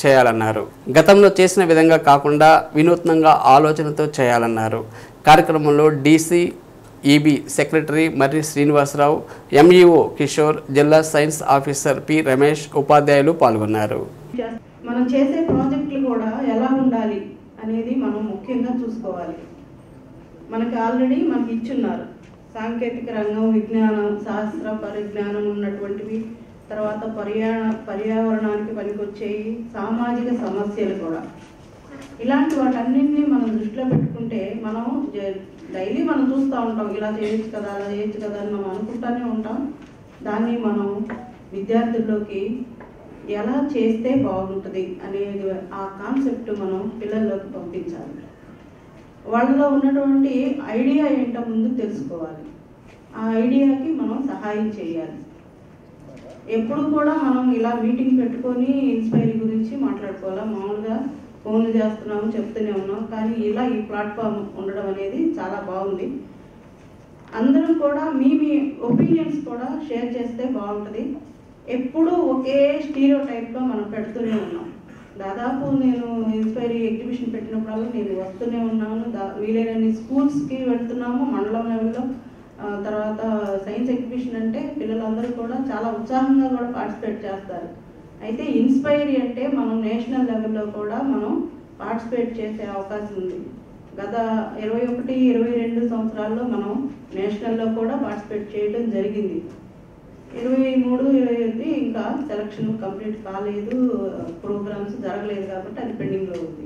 చేయాలన్నారు. గతంలో చేసిన విధంగా కాకుండా వినూత్నంగా ఆలోచనతో చేయాలన్నారు. కార్యక్రమంలో డీసీ, ఈబీ సెక్రటరీ మర్రి శ్రీనివాసరావు, ఎంఈఓ కిషోర్, జిల్లా సైన్స్ ఆఫీసర్ పి రమేష్, ఉపాధ్యాయులు పాల్గొన్నారు. మనం చేసే ప్రాజెక్టులు కూడా ఎలా ఉండాలి అనేది మనం ముఖ్యంగా చూసుకోవాలి. మనకి ఆల్రెడీ మనకి ఇచ్చున్నారు సాంకేతిక రంగం, విజ్ఞానం, శాస్త్ర పరిజ్ఞానం ఉన్నటువంటివి, తర్వాత పర్యావరణానికి పనికొచ్చేవి, సామాజిక సమస్యలు కూడా. ఇలాంటి వాటన్నింటినీ మనం దృష్టిలో పెట్టుకుంటే మనం డైలీ మనం చూస్తూ ఉంటాం, ఇలా చేయొచ్చు కదా, అలా చేయొచ్చు కదా అని మనం అనుకుంటూనే ఉంటాం. దాన్ని మనం విద్యార్థుల్లోకి ఎలా చేస్తే బాగుంటుంది అనేది ఆ కాన్సెప్ట్ మనం పిల్లల్లోకి పంపించాలి. వాళ్ళలో ఉన్నటువంటి ఐడియా ఏంటో ముందు తెలుసుకోవాలి. ఆ ఐడియాకి మనం సహాయం చేయాలి. ఎప్పుడు కూడా మనం ఇలా మీటింగ్ పెట్టుకొని ఇన్స్పైర్ గురించి మాట్లాడుకోవాలా. మామూలుగా ఫోన్లు చేస్తున్నాము, చెప్తూనే ఉన్నాం, కానీ ఇలా ఈ ప్లాట్ఫామ్ ఉండడం అనేది చాలా బాగుంది. అందరం కూడా మీ ఒపీనియన్స్ కూడా షేర్ చేస్తే బాగుంటుంది. ఎప్పుడూ ఒకే స్టీరియో టైప్లో మనం పెడుతూనే ఉన్నాం. దాదాపు నేను ఇన్స్పైర్ ఎగ్జిబిషన్ పెట్టినప్పుడల్లా నేను వస్తూనే ఉన్నాను. వీలైనన్ని స్కూల్స్కి వెళ్తున్నాము, మండలం లెవెల్లో. తర్వాత సైన్స్ ఎగ్జిబిషన్ అంటే పిల్లలందరూ కూడా చాలా ఉత్సాహంగా కూడా పార్టిసిపేట్ చేస్తారు. అయితే ఇన్స్పైర్ అంటే మనం నేషనల్ లెవెల్లో కూడా మనం పార్టిసిపేట్ చేసే అవకాశం ఉంది. గత 21-22 సంవత్సరాల్లో మనం నేషనల్లో కూడా పార్టిసిపేట్ చేయడం జరిగింది. 23-25 ఇంకా సెలక్షన్ కంప్లీట్ కాలేదు, ప్రోగ్రామ్స్ జరగలేదు కాబట్టి అది పెండింగ్లో ఉంది.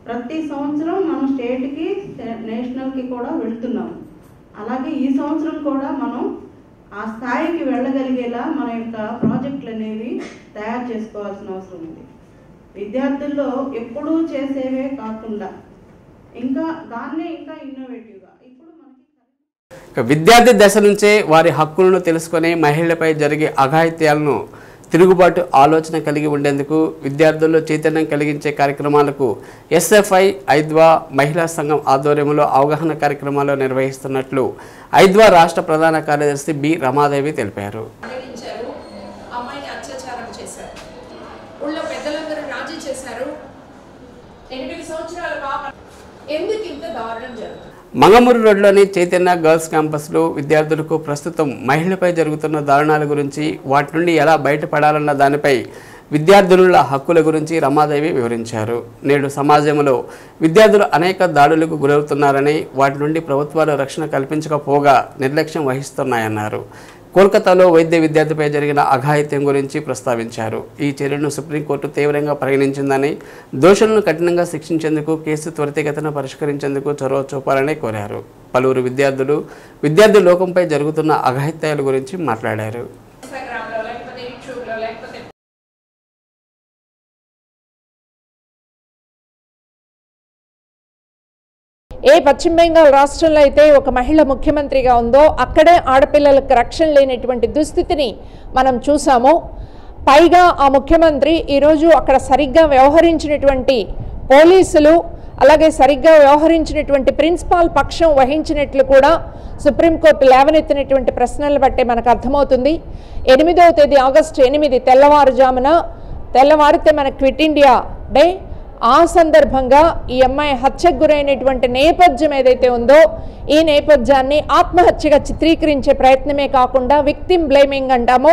ప్రతి సంవత్సరం మనం స్టేట్కి, నేషనల్కి కూడా వెళ్తున్నాము. అలాగే ఈ సంవత్సరం కూడా మనం ఆ స్థాయికి వెళ్ళగలిగేలా మన యొక్క ప్రాజెక్టులు అనేవి తయారు చేసుకోవాల్సిన అవసరం ఉంది. విద్యార్థుల్లో ఎప్పుడూ చేసేవే కాకుండా ఇంకా దాన్నే ఇంకా ఇన్నోవేటివ్గా ఇప్పుడు మనకి విద్యార్థి దశ నుంచే వారి హక్కులను తెలుసుకొని మహిళలపై జరిగే అఘాయిత్యాలను తిరుగుబాటు ఆలోచన కలిగి ఉండేందుకు విద్యార్థుల్లో చైతన్యం కలిగించే కార్యక్రమాలకు ఎస్ఎఫ్ఐ ఐద్వా మహిళా సంఘం ఆధ్వర్యంలో అవగాహన కార్యక్రమాలు నిర్వహిస్తున్నట్లు ఐద్వా రాష్ట్ర ప్రధాన కార్యదర్శి బి రమాదేవి తెలిపారు. అమ్మాయిని అత్యాచారం చేశారు. ఊళ్ళో పెద్దలందరూ రాజీ చేశారు. 8 సంవత్సరాల పాప ఎందుకు ఇంత దారుణం జరుగుతుంది? మంగమూరు రోడ్లోని చైతన్య గర్ల్స్ క్యాంపస్లో విద్యార్థులకు ప్రస్తుతం మహిళలపై జరుగుతున్న దారుణాల గురించి, వాటి నుండి ఎలా బయటపడాలన్న దానిపై విద్యార్థుల హక్కుల గురించి రమాదేవి వివరించారు. నేడు సమాజంలో విద్యార్థులు అనేక దాడులకు గురవుతున్నారని, వాటి నుండి ప్రభుత్వాలు రక్షణ కల్పించకపోగా నిర్లక్ష్యం వహిస్తున్నాయన్నారు. కోల్కతాలో వైద్య విద్యార్థిపై జరిగిన అఘాయిత్యం గురించి ప్రస్తావించారు. ఈ చర్యను సుప్రీంకోర్టు తీవ్రంగా పరిగణించిందని, దోషులను కఠినంగా శిక్షించేందుకు, కేసు త్వరితగతిన పరిష్కరించేందుకు చొరవ చూపాలని కోరారు. పలువురు విద్యార్థి లోకంపై జరుగుతున్న అఘాయిత్యాల గురించి మాట్లాడారు. ఏ పశ్చిమ బెంగాల్ రాష్ట్రంలో అయితే ఒక మహిళ ముఖ్యమంత్రిగా ఉందో అక్కడే ఆడపిల్లలకు రక్షణ లేనటువంటి దుస్థితిని మనం చూసాము. పైగా ఆ ముఖ్యమంత్రి ఈరోజు అక్కడ సరిగ్గా వ్యవహరించినటువంటి పోలీసులు, అలాగే సరిగ్గా వ్యవహరించినటువంటి ప్రిన్సిపాల్ పక్షం వహించినట్లు కూడా సుప్రీంకోర్టు లేవనెత్తినటువంటి ప్రశ్నలు బట్టే మనకు అర్థమవుతుంది. 8వ తేదీ ఆగస్టు 8 తెల్లవారితే మన క్విట్ ఇండియా డే. ఆ సందర్భంగా ఈ అమ్మాయి హత్యకు గురైనటువంటి నేపథ్యం ఏదైతే ఉందో ఈ నేపథ్యాన్ని ఆత్మహత్యగా చిత్రీకరించే ప్రయత్నమే కాకుండా విక్టిమ్ బ్లేమింగ్ అంటామో,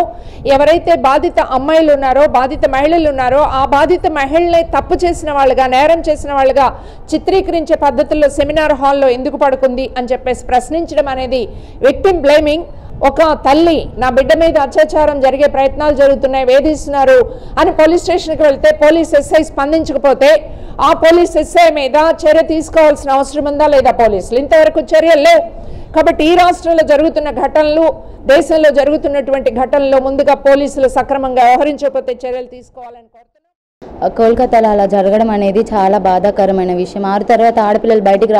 ఎవరైతే బాధిత అమ్మాయిలు ఉన్నారో, బాధిత మహిళలు ఉన్నారో ఆ బాధిత మహిళల్ని తప్పు చేసిన వాళ్ళుగా, నేరం చేసిన వాళ్ళుగా చిత్రీకరించే పద్ధతుల్లో సెమినార్ హాల్లో ఎందుకు పడుకుంది అని చెప్పేసి ప్రశ్నించడం అనేది విక్టిమ్ బ్లేమింగ్. ఒక తల్లి నా బిడ్డ మీద అత్యాచారం జరిగే ప్రయత్నాలు జరుగుతున్నాయి, వేధిస్తున్నారు అని పోలీస్ స్టేషన్కి వెళ్తే పోలీస్ ఎస్ఐ స్పందించకపోతే ఆ పోలీస్ ఎస్ఐ మీద చర్య తీసుకోవాల్సిన అవసరం ఉందా లేదా? పోలీసులు ఇంతవరకు చర్యలు లేవు. కాబట్టి ఈ రాష్ట్రంలో జరుగుతున్న ఘటనలు, దేశంలో జరుగుతున్నటువంటి ఘటనల్లో ముందుగా పోలీసులు సక్రమంగా వ్యవహరించకపోతే చర్యలు తీసుకోవాలని కోరుతున్నాం. కోల్కతాలో అలా జరగడం అనేది చాలా బాధాకరమైన విషయం. 6 తర్వాత ఆడపిల్లలు బయటికి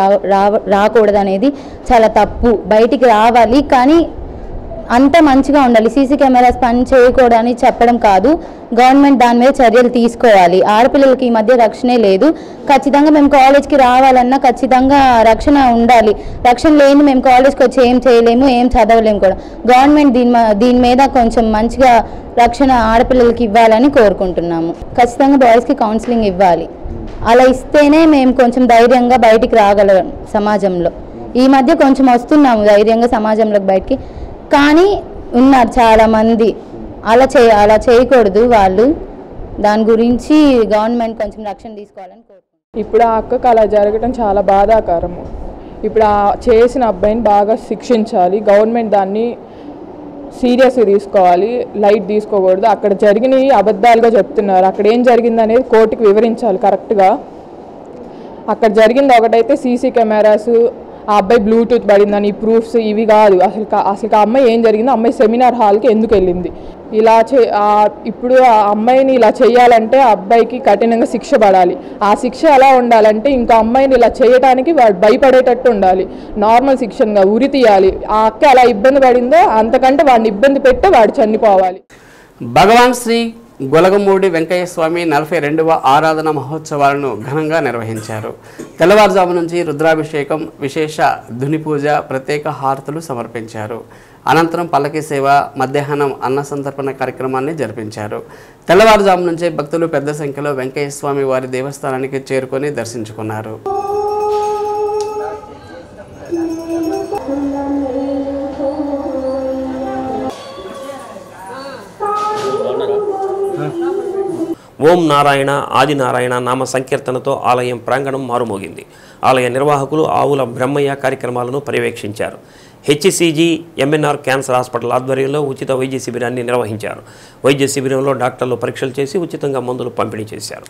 రాకూడదు అనేది చాలా తప్పు. బయటికి రావాలి, కానీ అంత మంచిగా ఉండాలి. సీసీ కెమెరాస్ పని చేయకూడదని చెప్పడం కాదు, గవర్నమెంట్ దాని మీద చర్యలు తీసుకోవాలి. ఆడపిల్లలకి ఈ మధ్య రక్షణే లేదు. ఖచ్చితంగా మేము కాలేజ్కి రావాలన్నా ఖచ్చితంగా రక్షణ ఉండాలి. రక్షణ లేని మేము కాలేజ్కి వచ్చి ఏం చేయలేము, ఏం చదవలేము కూడా. గవర్నమెంట్ దీని మీద కొంచెం మంచిగా రక్షణ ఆడపిల్లలకి ఇవ్వాలని కోరుకుంటున్నాము. ఖచ్చితంగా బాయ్స్కి కౌన్సిలింగ్ ఇవ్వాలి. అలా ఇస్తేనే మేము కొంచెం ధైర్యంగా బయటికి రాగలం సమాజంలో. ఈ మధ్య కొంచెం వస్తున్నాము ధైర్యంగా సమాజంలోకి బయటికి, కానీ ఉన్నారు చాలామంది అలా చేయకూడదు. వాళ్ళు దాని గురించి గవర్నమెంట్ కొంచెం రక్షణ తీసుకోవాలని కోరుకుంటున్నాను. ఇప్పుడు ఆ అక్కకు అలా జరగడం చాలా బాధాకరము. ఇప్పుడు ఆ చేసిన అబ్బాయిని బాగా శిక్షించాలి. గవర్నమెంట్ దాన్ని సీరియస్గా తీసుకోవాలి, లైట్ తీసుకోకూడదు. అక్కడ జరిగినవి అబద్ధాలుగా చెప్తున్నారు. అక్కడ ఏం జరిగింది అనేది కోర్టుకి వివరించాలి కరెక్ట్గా. అక్కడ జరిగింది ఒకటైతే సీసీ కెమెరాస్, ఆ అబ్బాయి బ్లూటూత్ పడిందని ప్రూఫ్స్ ఇవి కాదు. అసలు ఆ అమ్మాయి ఏం జరిగిందో, అమ్మాయి సెమినార్ హాల్కి ఎందుకు వెళ్ళింది, ఇప్పుడు ఆ అమ్మాయిని ఇలా చేయాలంటే ఆ అబ్బాయికి కఠినంగా శిక్ష పడాలి. ఆ శిక్ష ఎలా ఉండాలంటే ఇంకా అమ్మాయిని ఇలా చేయడానికి వాడు భయపడేటట్టు ఉండాలి. నార్మల్ శిక్షగా ఉరి తీయాలి. ఆ అక్క ఎలా ఇబ్బంది పడిందో అంతకంటే వాడిని ఇబ్బంది పెట్టి వాడు చనిపోవాలి. భగవాన్ శ్రీ గొలగమూడి వెంకయ్య స్వామి 42వ ఆరాధన మహోత్సవాలను ఘనంగా నిర్వహించారు. తెల్లవారుజాము నుంచి రుద్రాభిషేకం, విశేష ధుని పూజ, ప్రత్యేక హారతులు సమర్పించారు. అనంతరం పల్లకి సేవ, మధ్యాహ్నం అన్న సంతర్పణ కార్యక్రమాన్ని జరిపించారు. తెల్లవారుజాము నుంచే భక్తులు పెద్ద సంఖ్యలో వెంకయ్య స్వామి వారి దేవస్థానానికి చేరుకొని దర్శించుకున్నారు. ఓం నారాయణ ఆదినారాయణ నామ సంకీర్తనతో ఆలయం ప్రాంగణం మారుమోగింది. ఆలయ నిర్వాహకులు ఆవుల బ్రహ్మయ్య కార్యక్రమాలను పర్యవేక్షించారు. హెచ్సిజి ఎంఎన్ఆర్ క్యాన్సర్ హాస్పిటల్ ఆధ్వర్యంలో ఉచిత వైద్య శిబిరాన్ని నిర్వహించారు. వైద్య శిబిరంలో డాక్టర్లు పరీక్షలు చేసి ఉచితంగా మందులు పంపిణీ చేశారు.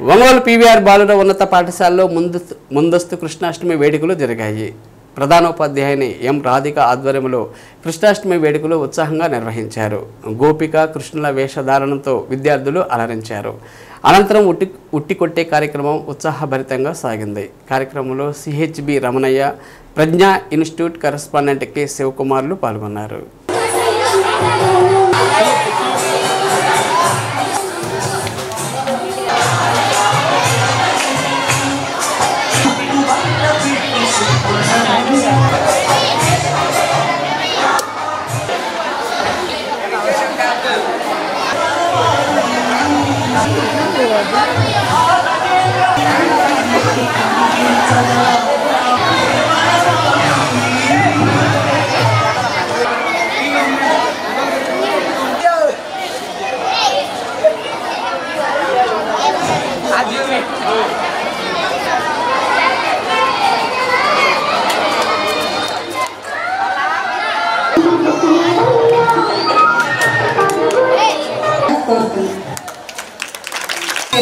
ఒంగోలు పీవీఆర్ బాలుర ఉన్నత పాఠశాలలో ముందస్తు కృష్ణాష్టమి వేడుకలు జరిగాయి. ప్రధానోపాధ్యాయుని ఎం రాధిక ఆధ్వర్యంలో కృష్ణాష్టమి వేడుకలు ఉత్సాహంగా నిర్వహించారు. గోపిక కృష్ణుల వేషధారణతో విద్యార్థులు అలరించారు. అనంతరం ఉట్టికొట్టే కార్యక్రమం ఉత్సాహభరితంగా సాగింది. కార్యక్రమంలో సిహెచ్బి రమణయ్య, ప్రజ్ఞా ఇన్స్టిట్యూట్ కరెస్పాండెంట్ కె శివకుమార్లు పాల్గొన్నారు.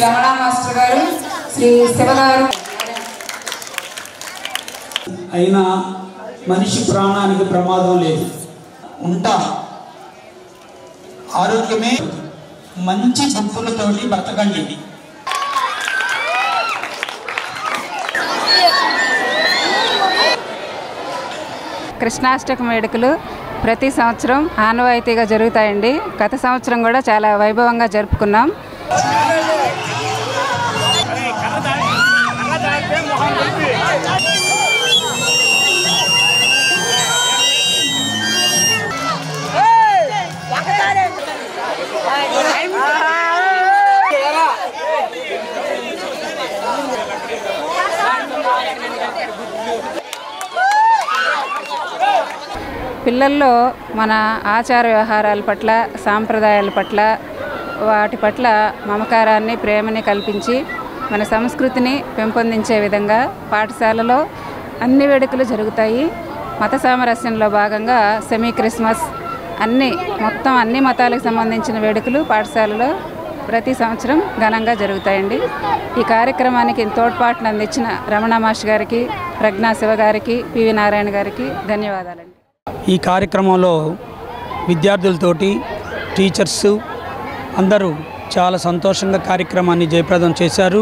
రమణ మాస్టర్ గారు, శ్రీ శివగారు. అయినా మనిషి ప్రాణానికి ప్రమాదం లేదు. ఉంటాం, ఆరోగ్యమే మంచి గుర్తులతోటి బ్రతకండి. కృష్ణాష్టమి వేడుకలు ప్రతి సంవత్సరం ఆనవాయితీగా జరుగుతాయండి. గత సంవత్సరం కూడా చాలా వైభవంగా జరుపుకున్నాం. పిల్లల్లో మన ఆచార వ్యవహారాల పట్ల, సాంప్రదాయాల పట్ల, వాటి పట్ల మమకారాన్ని, ప్రేమని కల్పించి మన సంస్కృతిని పెంపొందించే విధంగా పాఠశాలలో అన్ని వేడుకలు జరుగుతాయి. మత సామరస్యంలో భాగంగా సెమీ క్రిస్మస్ మొత్తం అన్ని మతాలకు సంబంధించిన వేడుకలు పాఠశాలలో ప్రతి సంవత్సరం ఘనంగా జరుగుతాయండి. ఈ కార్యక్రమానికి తోడ్పాటును అందించిన రమణ మాస్టర్ గారికి, ప్రజ్ఞా శివ గారికి, పివి నారాయణ గారికి ధన్యవాదాలండి. ఈ కార్యక్రమంలో విద్యార్థులతోటి టీచర్స్ అందరూ చాలా సంతోషంగా కార్యక్రమాన్ని జయప్రదం చేశారు.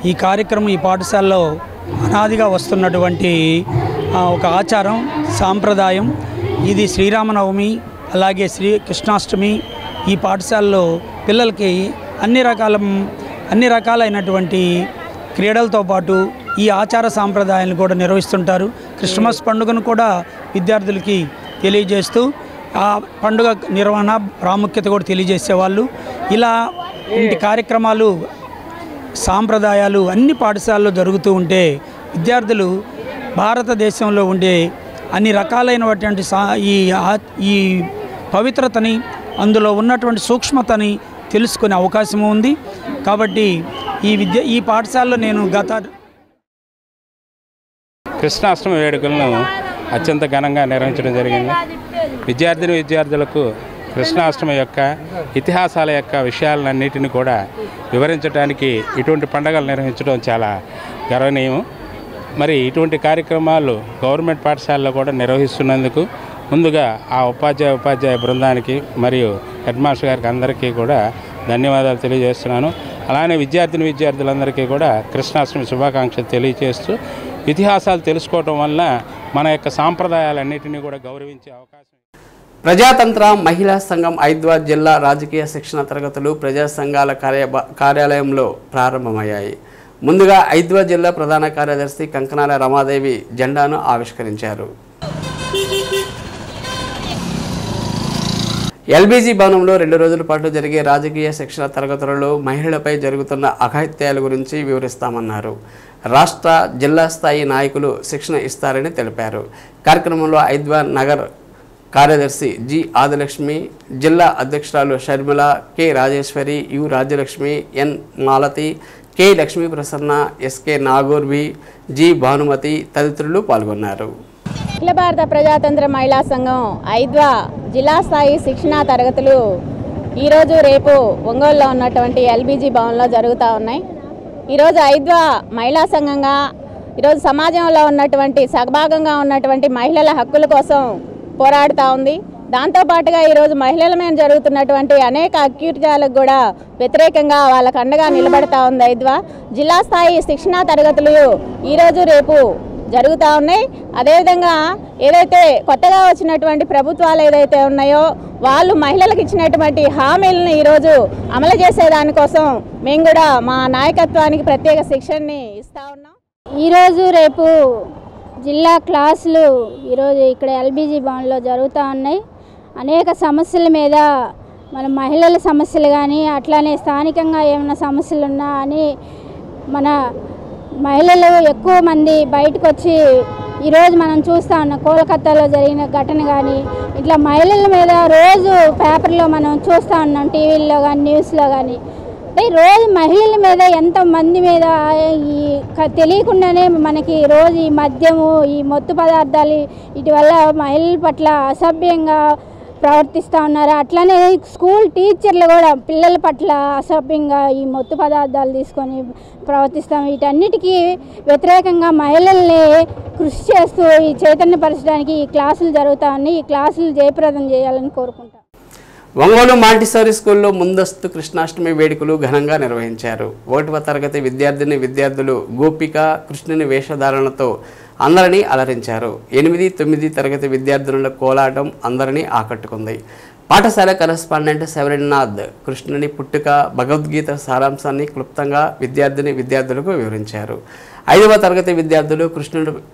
ఈ కార్యక్రమం ఈ పాఠశాలలో అనాదిగా వస్తున్నటువంటి ఒక ఆచారం, సాంప్రదాయం. ఇది శ్రీరామనవమి, అలాగే కృష్ణాష్టమి ఈ పాఠశాలలో పిల్లలకి అన్ని రకాలైనటువంటి క్రీడలతో పాటు ఈ ఆచార సాంప్రదాయాలను కూడా నిర్వహిస్తుంటారు. క్రిస్మస్ పండుగను కూడా విద్యార్థులకి తెలియజేస్తూ ఆ పండుగ నిర్వహణ ప్రాముఖ్యత కూడా తెలియజేసేవాళ్ళు. ఇలా ఇంటి కార్యక్రమాలు, సాంప్రదాయాలు అన్ని పాఠశాలలో జరుగుతూ ఉంటే విద్యార్థులు భారతదేశంలో ఉండే అన్ని రకాలైనటువంటి ఈ పవిత్రతని, అందులో ఉన్నటువంటి సూక్ష్మతని తెలుసుకునే అవకాశం ఉంది. కాబట్టి ఈ పాఠశాలలో నేను కృష్ణాష్టమి వేడుకలను అత్యంత ఘనంగా నిర్వహించడం జరిగింది. విద్యార్థులకు కృష్ణాష్టమి యొక్క ఇతిహాసాల యొక్క విషయాలన్నిటిని కూడా వివరించడానికి ఇటువంటి పండుగలు నిర్వహించడం చాలా గర్వనీయం. మరి ఇటువంటి కార్యక్రమాలు గవర్నమెంట్ పాఠశాలలో కూడా నిర్వహిస్తున్నందుకు ముందుగా ఆ ఉపాధ్యాయ బృందానికి మరియు హెడ్ మాస్టర్ గారికి అందరికీ కూడా ధన్యవాదాలు తెలియజేస్తున్నాను. అలానే విద్యార్థులందరికీ కూడా కృష్ణాష్టమి శుభాకాంక్షలు తెలియజేస్తూ ఇతిహాసాలు తెలుసుకోవడం వల్ల మన యొక్క సాంప్రదాయాలన్నిటినీ కూడా గౌరవించే అవకాశం. ప్రజాతంత్ర మహిళా సంఘం ఐద్వా జిల్లా రాజకీయ శిక్షణ తరగతులు ప్రజా సంఘాల కార్యాలయంలో ప్రారంభమయ్యాయి. ముందుగా ఐద్వా జిల్లా ప్రధాన కార్యదర్శి కంకనాల రమాదేవి జెండాను ఆవిష్కరించారు. ఎల్బీజీ భవనంలో 2 రోజుల పాటు జరిగే రాజకీయ శిక్షణ తరగతులలో మహిళలపై జరుగుతున్న అఘాయిత్యాల గురించి వివరిస్తామన్నారు. రాష్ట్ర, జిల్లా స్థాయి నాయకులు శిక్షణ ఇస్తారని తెలిపారు. కార్యక్రమంలో ఐద్వా నగర్ కార్యదర్శి జి ఆదిలక్ష్మి, జిల్లా అధ్యక్షురాలు Sharmila, K Rajeswari, U Rajyalakshmi, N Malathi, K Lakshmi Prasanna, SK Nagurvi, G Bhanumathi తదితరులు పాల్గొన్నారు. అఖిల భారత ప్రజాతంత్ర మహిళా సంఘం ఐద్వా జిల్లా స్థాయి శిక్షణా తరగతులు ఈరోజు రేపు ఒంగోలులో ఉన్నటువంటి ఎల్బీజీ భవన్లో జరుగుతూ ఉన్నాయి. ఈరోజు ఐద్వా మహిళా సంఘంగా ఈరోజు సమాజంలో ఉన్నటువంటి సగభాగంగా ఉన్నటువంటి మహిళల హక్కుల కోసం పోరాడుతూ ఉంది. దాంతోపాటుగా ఈరోజు మహిళల మీద జరుగుతున్నటువంటి అనేక అక్యూటాలకు కూడా వ్యతిరేకంగా వాళ్ళకు అండగా నిలబడతా ఉంది ఐద్వా. జిల్లా స్థాయి శిక్షణా తరగతులు ఈరోజు రేపు జరుగుతూ ఉన్నాయి. అదేవిధంగా ఏదైతే కొత్తగా వచ్చినటువంటి ప్రభుత్వాలు ఏదైతే ఉన్నాయో వాళ్ళు మహిళలకు ఇచ్చినటువంటి హామీలను ఈరోజు అమలు చేసేదానికోసం మేము కూడా మా నాయకత్వానికి ప్రత్యేక శిక్షణని ఇస్తూ ఉన్నాం. ఈరోజు రేపు జిల్లా క్లాసులు ఈరోజు ఇక్కడ ఎల్బీజీ భవన్లో జరుగుతూ ఉన్నాయి. అనేక సమస్యల మీద మన మహిళల సమస్యలు కానీ అట్లానే స్థానికంగా ఏమైనా సమస్యలు ఉన్నా అని మన మహిళలు ఎక్కువ మంది బయటకు వచ్చి ఈరోజు మనం చూస్తూ ఉన్నాం. కోల్కతాలో జరిగిన ఘటన కానీ ఇట్లా మహిళల మీద రోజు పేపర్లో మనం చూస్తూ ఉన్నాం, టీవీల్లో కానీ న్యూస్లో కానీ. అంటే రోజు మహిళల మీద ఎంతమంది మీద ఈ తెలియకుండానే మనకి రోజు ఈ మద్యము ఈ మత్తు పదార్థాలు వీటి వల్ల మహిళల పట్ల అసభ్యంగా ప్రవర్తిస్తూ ఉన్నారు. అట్లనే స్కూల్ టీచర్లు కూడా పిల్లల పట్ల అసభ్యంగా ఈ మత్తు పదార్థాలు తీసుకొని ప్రవర్తిస్తాం. వీటన్నిటికీ వ్యతిరేకంగా మహిళల్ని కృషి చేస్తూ ఈ చైతన్యపరచడానికి ఈ క్లాసులు జరుగుతూ ఉన్నాయి. ఈ క్లాసులు జయప్రదం చేయాలని కోరుకుంటాం. ఒంగోలు మాంటిసోరీ స్కూల్లో ముందస్తు కృష్ణాష్టమి వేడుకలు ఘనంగా నిర్వహించారు. 1వ తరగతి విద్యార్థులు గోపిక కృష్ణుని వేషధారణతో అందరినీ అలరించారు. 8, 9 తరగతి విద్యార్థుల కోలాటం అందరినీ ఆకట్టుకుంది. పాఠశాల కరెస్పాండెంట్ శబరినాథ్ కృష్ణుని పుట్టుక భగవద్గీత సారాంశాన్ని క్లుప్తంగా విద్యార్థులకు వివరించారు. 5వ తరగతి విద్యార్థులు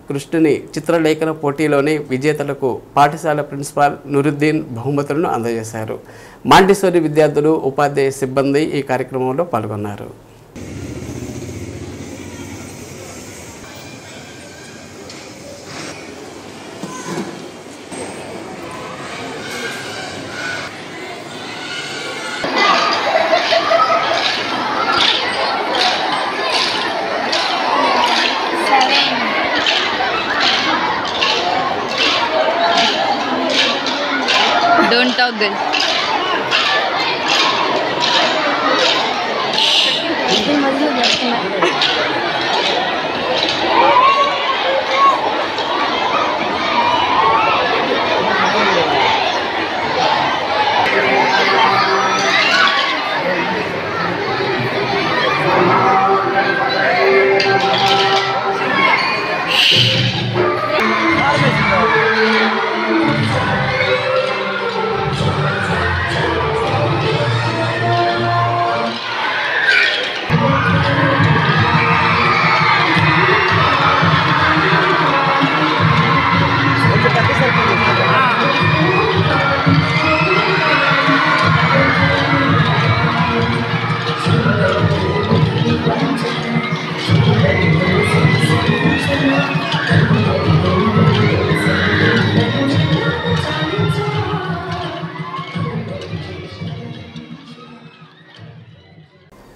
కృష్ణుని చిత్రలేఖన పోటీలోని విజేతలకు పాఠశాల ప్రిన్సిపాల్ నురుద్దీన్ బహుమతులను అందజేశారు. మాంటిసోరీ విద్యార్థులు ఉపాధ్యాయ సిబ్బంది ఈ కార్యక్రమంలో పాల్గొన్నారు. Don't toggle.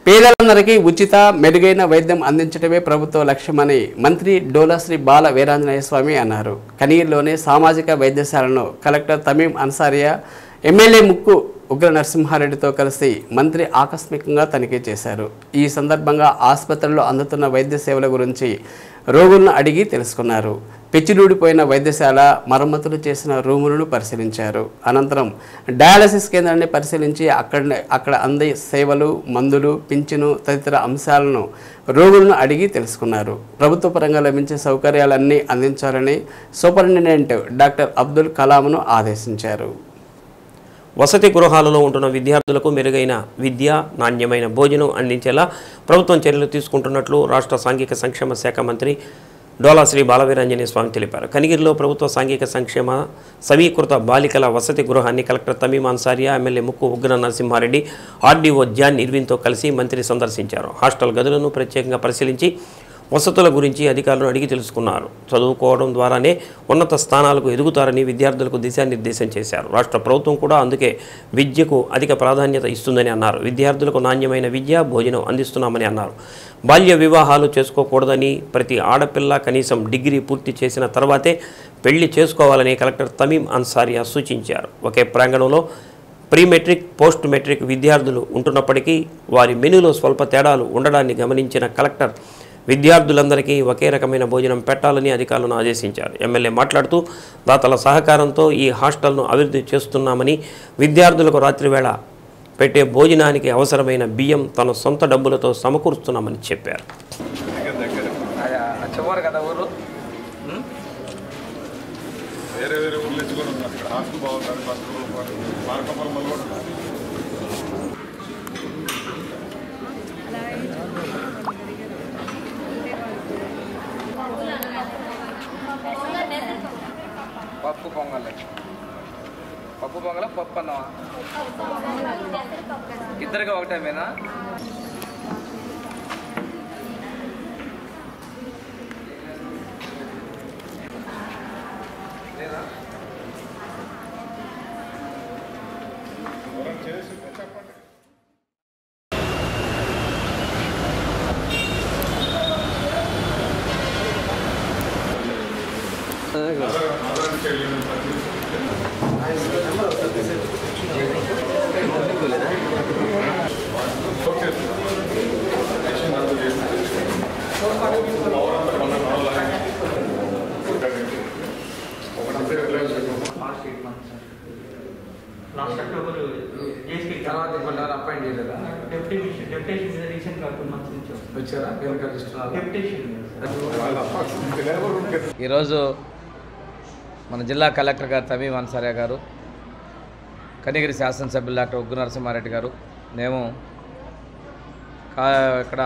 పేదలందరికీ ఉచిత మెరుగైన వైద్యం అందించడమే ప్రభుత్వ లక్ష్యమని మంత్రి డోలాశ్రీ బాల వీరాంజనేయ స్వామి అన్నారు. కనిగిరిలోని సామాజిక వైద్యశాలను కలెక్టర్ తమీం అన్సారియా ఎమ్మెల్యే ముక్కు ఉగ్ర నరసింహారెడ్డితో కలిసి మంత్రి ఆకస్మికంగా తనిఖీ చేశారు. ఈ సందర్భంగా ఆసుపత్రిలో అందుతున్న వైద్య సేవల గురించి రోగులను అడిగి తెలుసుకున్నారు. పెచ్చిలూడిపోయిన వైద్యశాల మరమ్మతులు చేసిన రూములను పరిశీలించారు. అనంతరం డయాలసిస్ కేంద్రాన్ని పరిశీలించి అక్కడ అందే సేవలు, మందులు, పింఛను తదితర అంశాలను రోగులను అడిగి తెలుసుకున్నారు. ప్రభుత్వ పరంగా లభించే సౌకర్యాలన్నీ అందించాలని సూపరింటెండెంట్ డాక్టర్ అబ్దుల్ కలాంను ఆదేశించారు. వసతి గృహాలలో ఉంటున్న విద్యార్థులకు మెరుగైన విద్య, నాణ్యమైన భోజనం అందించేలా ప్రభుత్వం చర్యలు తీసుకుంటున్నట్లు రాష్ట్ర సాంఘిక సంక్షేమ శాఖ మంత్రి డోలాశ్రీ బాలవీరాంజనేయ స్వామి తెలిపారు. కనిగిరిలో ప్రభుత్వ సాంఘిక సంక్షేమ సమీకృత బాలికల వసతి గృహాన్ని కలెక్టర్ తమీం అన్సారియా, ఎమ్మెల్యే ముక్కు ఉగ్ర నరసింహారెడ్డి, ఆర్డీఓ జాన్ ఇర్విన్తో కలిసి మంత్రి సందర్శించారు. హాస్టల్ గదులను ప్రత్యేకంగా పరిశీలించి వసతుల గురించి అధికారులను అడిగి తెలుసుకున్నారు. చదువుకోవడం ద్వారానే ఉన్నత స్థానాలకు ఎదుగుతారని విద్యార్థులకు దిశానిర్దేశం చేశారు. రాష్ట్ర ప్రభుత్వం కూడా అందుకే విద్యకు అధిక ప్రాధాన్యత ఇస్తుందని అన్నారు. విద్యార్థులకు నాణ్యమైన విద్య, భోజనం అందిస్తున్నామని అన్నారు. బాల్య వివాహాలు చేసుకోకూడదని, ప్రతి ఆడపిల్ల కనీసం డిగ్రీ పూర్తి చేసిన తర్వాతే పెళ్లి చేసుకోవాలని కలెక్టర్ తమీం అన్సారియా సూచించారు. ఒకే ప్రాంగణంలో ప్రీ మెట్రిక్ పోస్ట్ మెట్రిక్ విద్యార్థులు ఉంటున్నప్పటికీ వారి మెనూలో స్వల్ప తేడాలు ఉండడాన్ని గమనించిన కలెక్టర్ విద్యార్థులందరికీ ఒకే రకమైన భోజనం పెట్టాలని అధికారులను ఆదేశించారు. ఎమ్మెల్యే మాట్లాడుతూ దాతల సహకారంతో ఈ హాస్టల్ను అభివృద్ధి చేస్తున్నామని, విద్యార్థులకు రాత్రివేళ పెట్టే భోజనానికి అవసరమైన బియ్యం తన సొంత డబ్బులతో సమకూరుస్తున్నామని చెప్పారు. పప్పు పొంగల్ పప్పు అన్నమా ఇద్దరికి ఒకటేమేనా? లేదా లాస్ట్ అక్టోబర్ జేఎస్పీ తర్వాత ఇప్పుడు అపాయింట్ చేయలేదా? డెప్యుటేషన్ రీసెంట్ గా 2 months నుంచి వచ్చారా? డెప్యుటేషన్. ఈరోజు మన జిల్లా కలెక్టర్ గారు తమీం అన్సారియా గారు, కనిగిరి శాసనసభ్యులు డాక్టర్ ఉగ్గు నరసింహారెడ్డి గారు, మేము ఇక్కడ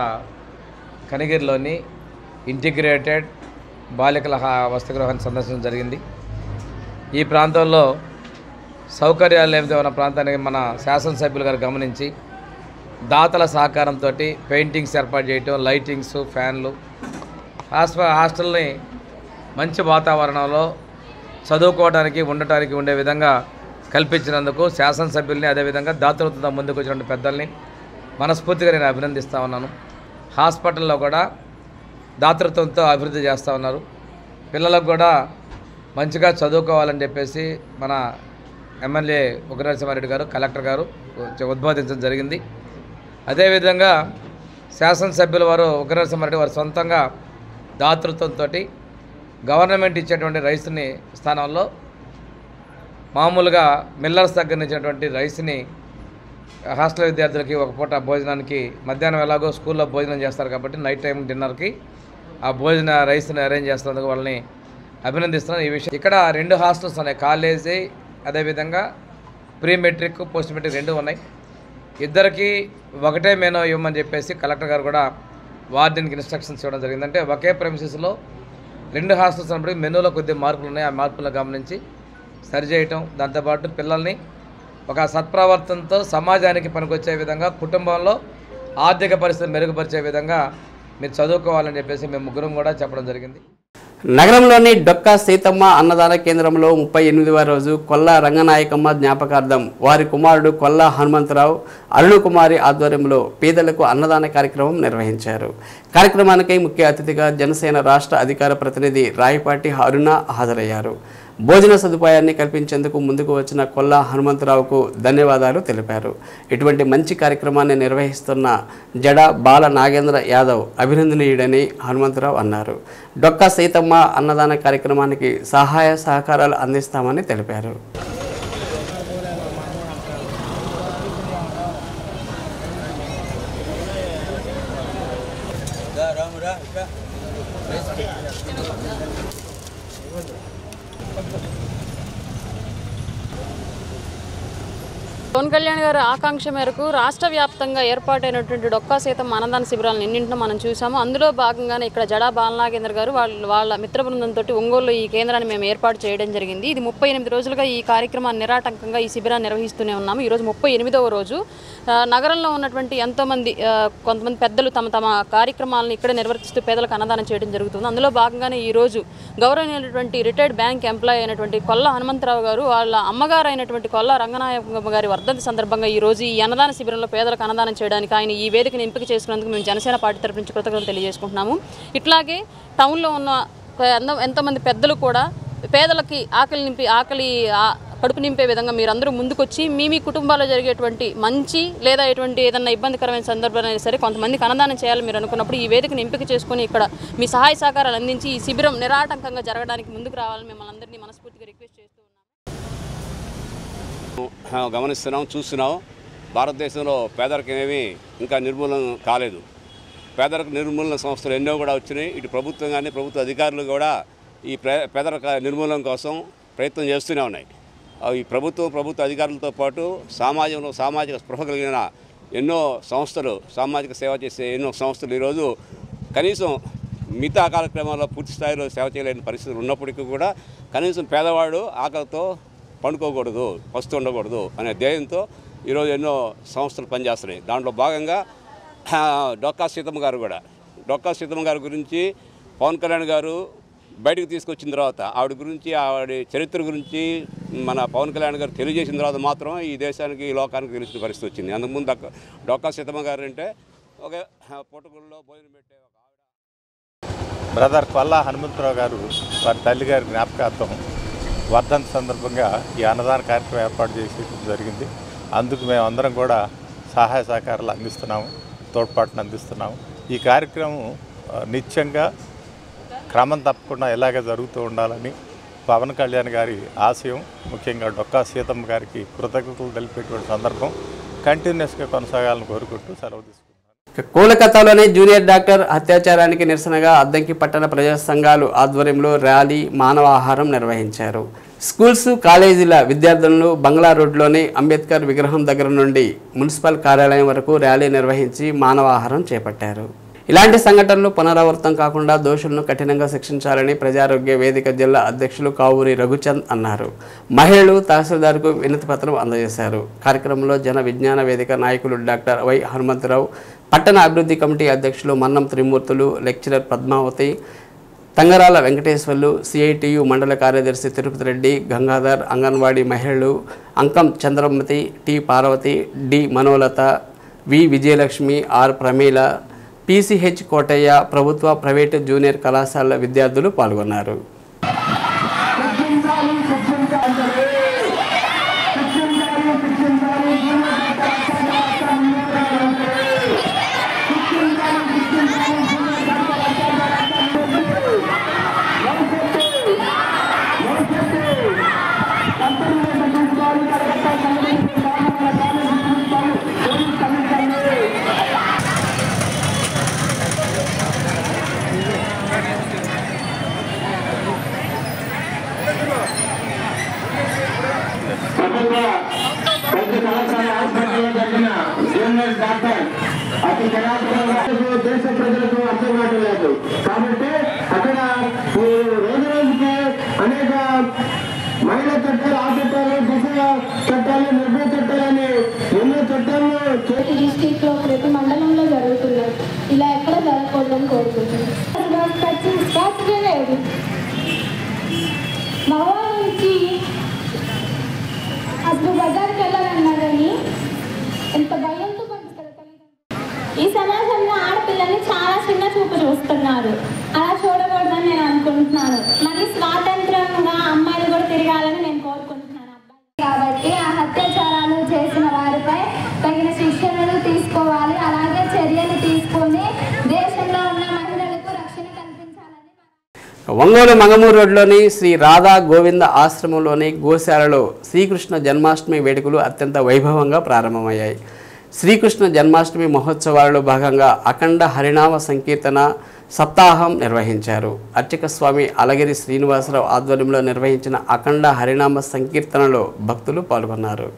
కనిగిరిలోని ఇంటిగ్రేటెడ్ బాలికల వసతిగృహాన్ని సందర్శించడం జరిగింది. ఈ ప్రాంతంలో సౌకర్యాలు ఏమిటో ఉన్న ప్రాంతానికి మన శాసనసభ్యులు గారు గమనించి దాతల సహకారంతో పెయింటింగ్స్ ఏర్పాటు చేయటం, లైటింగ్స్, ఫ్యాన్లు, హాస్టల్ని మంచి వాతావరణంలో చదువుకోవడానికి ఉండటానికి ఉండే విధంగా కల్పించినందుకు శాసనసభ్యుల్ని, అదేవిధంగా దాతృత్వంతో ముందుకు వచ్చిన పెద్దల్ని మనస్ఫూర్తిగా నేను అభినందిస్తూ ఉన్నాను. హాస్పిటల్లో కూడా దాతృత్వంతో అభివృద్ధి చేస్తూ ఉన్నారు. పిల్లలకు కూడా మంచిగా చదువుకోవాలని చెప్పేసి మన ఎమ్మెల్యే ఉగ్గు నరసింహారెడ్డి గారు, కలెక్టర్ గారు ఉద్బోధించడం జరిగింది. అదేవిధంగా శాసనసభ్యుల వారు ఉగ్గు నరసింహారెడ్డి వారు సొంతంగా దాతృత్వంతో గవర్నమెంట్ ఇచ్చేటువంటి రైస్ని స్థానంలో మామూలుగా మిల్లర్స్ దగ్గర ఇచ్చినటువంటి రైస్ని హాస్టల్ విద్యార్థులకి ఒక పూట భోజనానికి, మధ్యాహ్నం ఎలాగో స్కూల్లో భోజనం చేస్తారు కాబట్టి నైట్ టైం డిన్నర్కి ఆ భోజన రైస్ని అరేంజ్ చేస్తున్నందుకు వాళ్ళని అభినందిస్తున్నాను. ఈ విషయం ఇక్కడ 2 హాస్టల్స్ ఉన్నాయి, కాలేజీ అదేవిధంగా ప్రీ మెట్రిక్ పోస్ట్ మెట్రిక్ 2 ఉన్నాయి. ఇద్దరికి ఒకటే మెనూ ఇవ్వమని చెప్పేసి కలెక్టర్ గారు కూడా వార్డెన్కి ఇన్స్ట్రక్షన్స్ ఇవ్వడం జరిగింది. అంటే ఒకే ప్రెమిసెస్లో 2 హాస్టల్స్ ఉన్నప్పటికీ మెనూలో కొద్ది మార్పులు ఉన్నాయి. ఆ మార్పులను గమనించి సరిచేయటం, దాంతోపాటు పిల్లల్ని ఒక సత్ప్రవర్తనతో సమాజానికి పనికొచ్చే విధంగా, కుటుంబంలో ఆర్థిక పరిస్థితులు మెరుగుపరిచే విధంగా మీరు చదువుకోవాలని చెప్పేసి మేము ముగ్గురం కూడా చెప్పడం జరిగింది. నగరంలోని డొక్కా సీతమ్మ అన్నదాన కేంద్రంలో 38వ రోజు కొల్లా రంగనాయకమ్మ జ్ఞాపకార్థం వారి కుమారుడు కొల్లా హనుమంతరావు, అరుణకుమారి ఆధ్వర్యంలో పేదలకు అన్నదాన కార్యక్రమం నిర్వహించారు. కార్యక్రమానికి ముఖ్య అతిథిగా జనసేన రాష్ట్ర అధికార ప్రతినిధి రాయపాటి అరుణ హాజరయ్యారు. భోజన సదుపాయాన్ని కల్పించేందుకు ముందుకు వచ్చిన కొల్లా హనుమంతరావుకు ధన్యవాదాలు తెలిపారు. ఇటువంటి మంచి కార్యక్రమాన్ని నిర్వహిస్తున్న జడ బాల నాగేంద్ర యాదవ్ అభినందనీయుడని హనుమంతరావు అన్నారు. డొక్కా సీతమ్మ అన్నదాన కార్యక్రమానికి సహాయ సహకారాలు అందిస్తామని తెలిపారు. పవన్ కళ్యాణ్ గారి ఆకాంక్ష మేరకు రాష్ట్ర వ్యాప్తంగా ఏర్పాటైనటువంటి డొక్కా సీతమ్మ అన్నదాన శిబిరాలను ఎన్నింటినో మనం చూసాము. అందులో భాగంగానే ఇక్కడ జడా బాలనాగేంద్ర గారు వాళ్ళ మిత్ర బృందంతో ఒంగోలులో ఈ కేంద్రాన్ని మేము ఏర్పాటు చేయడం జరిగింది. ఇది 38 రోజులుగా ఈ కార్యక్రమాన్ని నిరాటంకంగా ఈ శిబిరాన్ని నిర్వహిస్తూనే ఉన్నాము. ఈరోజు 38వ రోజు. నగరంలో ఉన్నటువంటి ఎంతోమంది కొంతమంది పెద్దలు తమ తమ కార్యక్రమాలను ఇక్కడ నిర్వర్తిస్తూ పేదలకు అన్నదానం చేయడం జరుగుతుంది. అందులో భాగంగానే ఈరోజు గౌరవనీయులైనటువంటి రిటైర్డ్ బ్యాంక్ ఎంప్లాయీ అయినటువంటి కొల్లా హనుమంతరావు గారు వాళ్ళ అమ్మగారు అయినటువంటి కొల్లా రంగనాయకమ్మ గారి వర్ధంతి సందర్భంగా ఈరోజు ఈ అన్నదాన శిబిరంలో పేదలకు అన్నదానం చేయడానికి ఆయన ఈ వేదికను ఎంపిక చేసుకున్నందుకు మేము జనసేన పార్టీ తరపు నుంచి కృతజ్ఞతలు తెలియజేసుకుంటున్నాము. ఇట్లాగే టౌన్లో ఉన్న ఎంతోమంది పెద్దలు కూడా పేదలకి ఆకలి కడుపు నింపే విధంగా మీరందరూ ముందుకొచ్చి మీ కుటుంబాల్లో జరిగేటువంటి మంచి లేదా ఎటువంటి ఏదన్నా ఇబ్బందికరమైన సందర్భాలైనా సరే కొంతమందికి అన్నదానం చేయాలి మీరు అనుకున్నప్పుడు ఈ వేదికను ఎంపిక చేసుకుని ఇక్కడ మీ సహాయ సహకారాలు అందించి ఈ శిబిరం నిరాటంకంగా జరగడానికి ముందుకు రావాలని మిమ్మల్ని అందరినీ మనస్ఫూర్తిగా రిక్వెస్ట్ చేస్తూ గమనిస్తున్నాం, చూస్తున్నాం. భారతదేశంలో పేదరికం ఏమీ ఇంకా నిర్మూలన కాలేదు. పేదరిక నిర్మూలన సంస్థలు ఎన్నో కూడా వచ్చినాయి. ఇటు ప్రభుత్వం కానీ ప్రభుత్వ అధికారులు కూడా ఈ పేదరిక నిర్మూలన కోసం ప్రయత్నం చేస్తూనే ఉన్నాయి. ఈ ప్రభుత్వ అధికారులతో పాటు సమాజంలో సామాజిక స్పృహ కలిగిన ఎన్నో సంస్థలు, సామాజిక సేవ చేసే ఎన్నో సంస్థలు ఈరోజు కనీసం మిగతా కార్యక్రమాల్లో పూర్తి స్థాయిలో సేవ చేయలేని పరిస్థితులు ఉన్నప్పటికీ కూడా కనీసం పేదవాడు ఆకలితో పండుకోకూడదు, పస్తు ఉండకూడదు అనే ధ్యేయంతో ఈరోజు ఎన్నో సంస్థలు పనిచేస్తున్నాయి. దాంట్లో భాగంగా డొక్కా సీతమ్మ గారి గురించి పవన్ కళ్యాణ్ గారు బయటకు తీసుకొచ్చిన తర్వాత ఆవిడ గురించి, ఆవిడ చరిత్ర గురించి మన పవన్ కళ్యాణ్ గారు తెలియజేసిన తర్వాత మాత్రం ఈ దేశానికి, ఈ లోకానికి తెలిసిన పరిస్థితి వచ్చింది. అంతకుముందు డొక్కా సీతమ్మ గారు అంటే ఒక పుట్టగుల్లో భోజనం పెట్టే ఒక బ్రదర్ కొల్లా హనుమంతరావు గారు వారి తల్లిగారి జ్ఞాపకార్థం వర్ధంతి సందర్భంగా ఈ అన్నదాన కార్యక్రమం ఏర్పాటు చేసి జరిగింది. అందుకు మేమందరం కూడా సహాయ సహకారాలు అందిస్తున్నాము, తోడ్పాటును అందిస్తున్నాము. ఈ కార్యక్రమం నిత్యంగా క్రమం తప్పకుండా ఇలాగే జరుగుతూ ఉండాలని పవన్ కళ్యాణ్ గారి ఆశయం, ముఖ్యంగా డొక్కా సీతమ్మ గారికి కృతజ్ఞతలు తెలిపేటువంటి సందర్భం కంటిన్యూస్గా కొనసాగాలని కోరుకుంటూ సెలవు తీసుకుంటున్నాను. కోలకతాలోని జూనియర్ డాక్టర్ అత్యాచారానికి నిరసనగా అద్దంకి పట్టణ ప్రజా సంఘాలు ఆధ్వర్యంలో ర్యాలీ, మానవాహారం నిర్వహించారు. స్కూల్స్, కాలేజీల విద్యార్థులను బంగ్లా రోడ్లోని అంబేద్కర్ విగ్రహం దగ్గర నుండి మున్సిపల్ కార్యాలయం వరకు ర్యాలీ నిర్వహించి మానవాహారం చేపట్టారు. ఇలాంటి సంఘటనలు పునరావృతం కాకుండా దోషులను కఠినంగా శిక్షించాలని ప్రజారోగ్య వేదిక జిల్లా అధ్యక్షులు కావూరి రఘుచంద్ అన్నారు. మహిళలు తహసీల్దార్కు వినతి పత్రం అందజేశారు. కార్యక్రమంలో జన విజ్ఞాన వేదిక నాయకులు డాక్టర్ వై హనుమంతరావు, పట్టణ అభివృద్ధి కమిటీ అధ్యక్షులు మన్నం త్రిమూర్తులు, లెక్చరర్ పద్మావతి, తంగరాల వెంకటేశ్వర్లు, సిఐటియు మండల కార్యదర్శి తిరుపతి రెడ్డి, గంగాధర్, అంగన్వాడీ మహిళలు Ankam Chandramathi, T Parvathi, D Manolatha, V Vijayalakshmi, R Prameela, PCH Kotaiah, ప్రభుత్వ ప్రైవేటు జూనియర్ కళాశాలల విద్యార్థులు పాల్గొన్నారు. దేశ ప్రజలకు అర్థం కావట్లేదు. కాబట్టి అక్కడ రోజు రోజుకి అనేక మహిళా చట్టాలు, ఆ చట్టాలు, దిశ చట్టాలు, నిర్భయ చట్టాలని ఎన్నో చట్టాలు ప్రతి డిస్ట్రిక్ట్ లో, ప్రతి మండలంలో జరుగుతున్నాయి. ఇలా ఎక్కడ జరగకూడదని కోరుకుంటున్నాను. మగవాళ్ళ నుంచి అసలు బజార్కి వెళ్ళాలన్నారని ఎంత భయంతో ఈ సమాజంలో ఆడపిల్లల్ని చాలా చిన్న చూపు చూస్తున్నారు. అలా చూడకూడదని నేను అనుకుంటున్నాను. మళ్ళీ స్వాతంత్రంగా అమ్మాయిలు కూడా తిరగాలని నేను కోరుకుంటున్నాను. కాబట్టి ఆ అత్యాచారాలు చేసిన వారిపై తగిన శిక్షణలు తీసుకోవాలి. అలాగే చర్యలు తీసుకొని దేశంలో ఉన్న మహిళలకు రక్షణ కల్పించాలని. ఒంగోలు మంగమూరు రోడ్లోని శ్రీ రాధా గోవింద ఆశ్రమంలోని గోశాలలో శ్రీకృష్ణ జన్మాష్టమి వేడుకలు అత్యంత వైభవంగా ప్రారంభమయ్యాయి. శ్రీకృష్ణ జన్మాష్టమి మహోత్సవాలలో భాగంగా అఖండ హరినామ సంకీర్తన సప్తాహం నిర్వహించారు. అర్చక స్వామి అలగిరి శ్రీనివాసరావు ఆధ్వర్యంలో నిర్వహించిన అఖండ హరినామ సంకీర్తనలో భక్తులు పాల్గొన్నారు.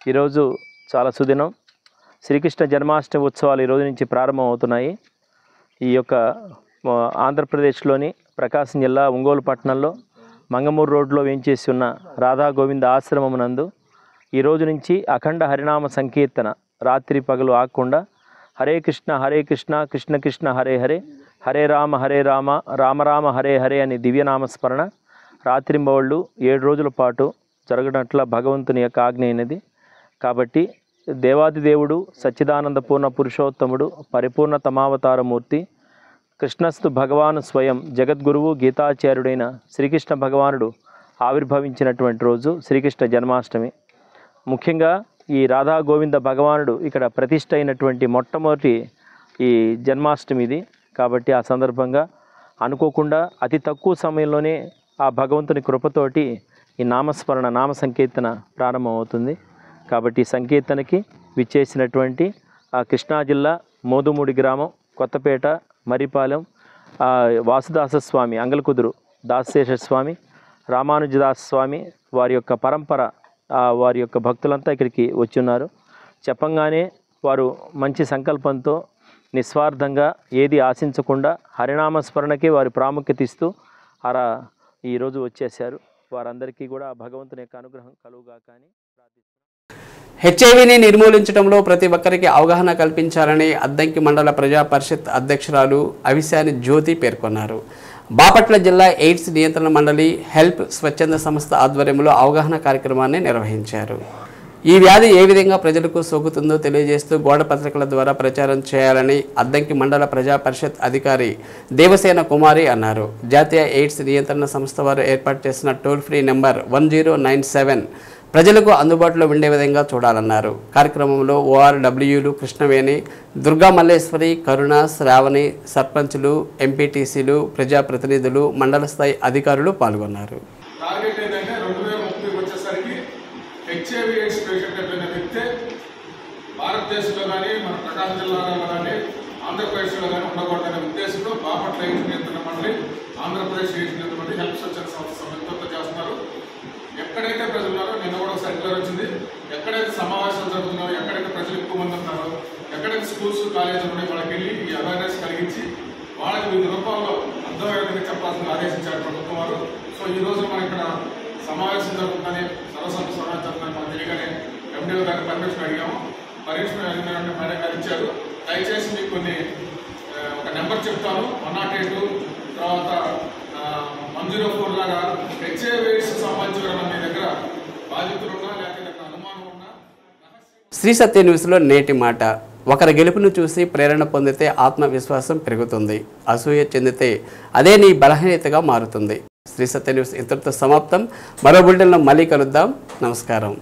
ఈరోజు చాలా సుదినం. శ్రీకృష్ణ జన్మాష్టమి ఉత్సవాలు ఈరోజు నుంచి ప్రారంభం అవుతున్నాయి. ఈ యొక్క ఆంధ్రప్రదేశ్లోని ప్రకాశం జిల్లా ఒంగోలు పట్టణంలో మంగమూరు రోడ్లో వేంచేసి ఉన్న రాధా గోవింద ఆశ్రమం నందు ఈరోజు నుంచి అఖండ హరినామ సంకీర్తన రాత్రి పగలు ఆగకుండా హరే కృష్ణ కృష్ణ కృష్ణ హరే హరే హరే రామ రామ రామ హరే హరే అని దివ్యనామస్మరణ రాత్రింబవళ్ళు 7 రోజుల పాటు జరగనట్ల భగవంతుని యొక్క ఆజ్ఞ అయినది. కాబట్టి దేవాది దేవుడు సచ్చిదానంద పూర్ణ పురుషోత్తముడు పరిపూర్ణ తమావతారమూర్తి కృష్ణస్తు భగవాను స్వయం జగద్గురువు గీతాచార్యుడైన శ్రీకృష్ణ భగవానుడు ఆవిర్భవించినటువంటి రోజు శ్రీకృష్ణ జన్మాష్టమి. ముఖ్యంగా ఈ రాధా గోవింద భగవానుడు ఇక్కడ ప్రతిష్ఠ అయినటువంటి మొట్టమొదటి ఈ జన్మాష్టమి ఇది. కాబట్టి ఆ సందర్భంగా అనుకోకుండా అతి తక్కువ సమయంలోనే ఆ భగవంతుని కృపతోటి ఈ నామస్మరణ నామ సంకీర్తన ప్రారంభమవుతుంది. కాబట్టి ఈ సంకీర్తనకి విచ్చేసినటువంటి ఆ కృష్ణా జిల్లా మోదుమూడి గ్రామం కొత్తపేట మరిపాలెం వాసుదాసస్వామి అంగలకుదురు దాసశేషస్వామి రామానుజదాసస్వామి వారి యొక్క పరంపర వారి యొక్క భక్తులంతా ఇక్కడికి వచ్చి ఉన్నారు. చెప్పంగానే వారు మంచి సంకల్పంతో నిస్వార్థంగా ఏది ఆశించకుండా హరినామస్మరణకి వారి ప్రాముఖ్యత ఇస్తూ ఈరోజు వచ్చేసారు. వారందరికీ కూడా భగవంతుని యొక్క అనుగ్రహం కలుగుగా కానీ హెచ్ఐవిని నిర్మూలించడంలో ప్రతి ఒక్కరికి అవగాహన కల్పించాలని అద్దంకి మండల ప్రజా పరిషత్ అధ్యక్షురాలు అవిశాని జ్యోతి పేర్కొన్నారు. బాపట్ల జిల్లా ఎయిడ్స్ నియంత్రణ మండలి హెల్ప్ స్వచ్ఛంద సంస్థ ఆధ్వర్యంలో అవగాహన కార్యక్రమాన్ని నిర్వహించారు. ఈ వ్యాధి ఏ విధంగా ప్రజలకు సోకుతుందో తెలియజేస్తూ గోడ పత్రికల ద్వారా ప్రచారం చేయాలని అద్దంకి మండల ప్రజా పరిషత్ అధికారి దేవసేన కుమారి అన్నారు. జాతీయ ఎయిడ్స్ నియంత్రణ సంస్థ వారు ఏర్పాటు చేసిన టోల్ ఫ్రీ నెంబర్ 1097 ప్రజలకు అందుబాటులో ఉండే విధంగా చూడాలన్నారు. కార్యక్రమంలో ORWలు కృష్ణవేణి, దుర్గా మల్లేశ్వరి, కరుణ, శ్రావణి, సర్పంచులు, ఎంపీటీసీలు, ప్రజాప్రతినిధులు, మండల స్థాయి అధికారులు పాల్గొన్నారు. టార్గెట్ ఏంటంటే 2030 వచ్చేసరికి హెచ్ఐవి ఎయిడ్స్ పేషెంట్ అయిపోయిన వ్యక్తే భారతదేశంలో కానీ మన ప్రకాశం జిల్లాలో కానీ ఆంధ్రప్రదేశ్లో కానీ ఉండకూడదనే ఉద్దేశంతో బాపట్ల ఎయిడ్స్ నియంత్రణ మండలి ఆంధ్రప్రదేశ్ ఎయిడ్స్ నియంత్రణ మండలి హెల్ప్ స్వచ్ఛంద సంస్థ సమయంతో చేస్తున్నారు. ఎక్కడైతే ప్రజలు ఉన్నారో నిన్న కూడా సర్క్యులర్ వచ్చింది, ఎక్కడైతే సమావేశాలు జరుగుతున్నారో, ఎక్కడైతే ప్రజలు ఎక్కువ మంది ఉన్నారో, ఎక్కడైతే స్కూల్స్ కాలేజీలు ఉన్నాయో వాళ్ళకి వెళ్ళి ఈ అవేర్నెస్ కలిగించి వాళ్ళకి వివిధ రూపాల్లో అర్థమయ్యే విధంగా చెప్పాల్సిన ఆదేశించారు ప్రభుత్వం వారు. సో ఈ రోజు మనం ఇక్కడ సమావేశం జరుగుతుందని సర్వసభ్య సమావేశం జరుగుతుందని మనం తెలియగానే ఎండిఓ గారికి పర్మిషన్ అడిగాము. పర్మిషన్ అడిగిన మేడం గారు ఇచ్చారు. దయచేసి మీకు కొన్ని ఒక నెంబర్ చెప్తాను, 108 తర్వాత 104 లాగా హెచ్ఐవి ఎయిడ్స్ సంబంధించిన మీ దగ్గర బాధితులు ఉన్నా లేకపోతే అనుమానం ఉన్నా. శ్రీ సత్య న్యూస్లో నేటి మాట. ఒకరి గెలుపును చూసి ప్రేరణ పొందితే ఆత్మవిశ్వాసం పెరుగుతుంది, అసూయ చెందితే అదే నీ బలహీనతగా మారుతుంది. శ్రీ సత్య న్యూస్ ఇంతటితో సమాప్తం. మరో బులెటిన్లో మళ్ళీ కలుద్దాం. నమస్కారం.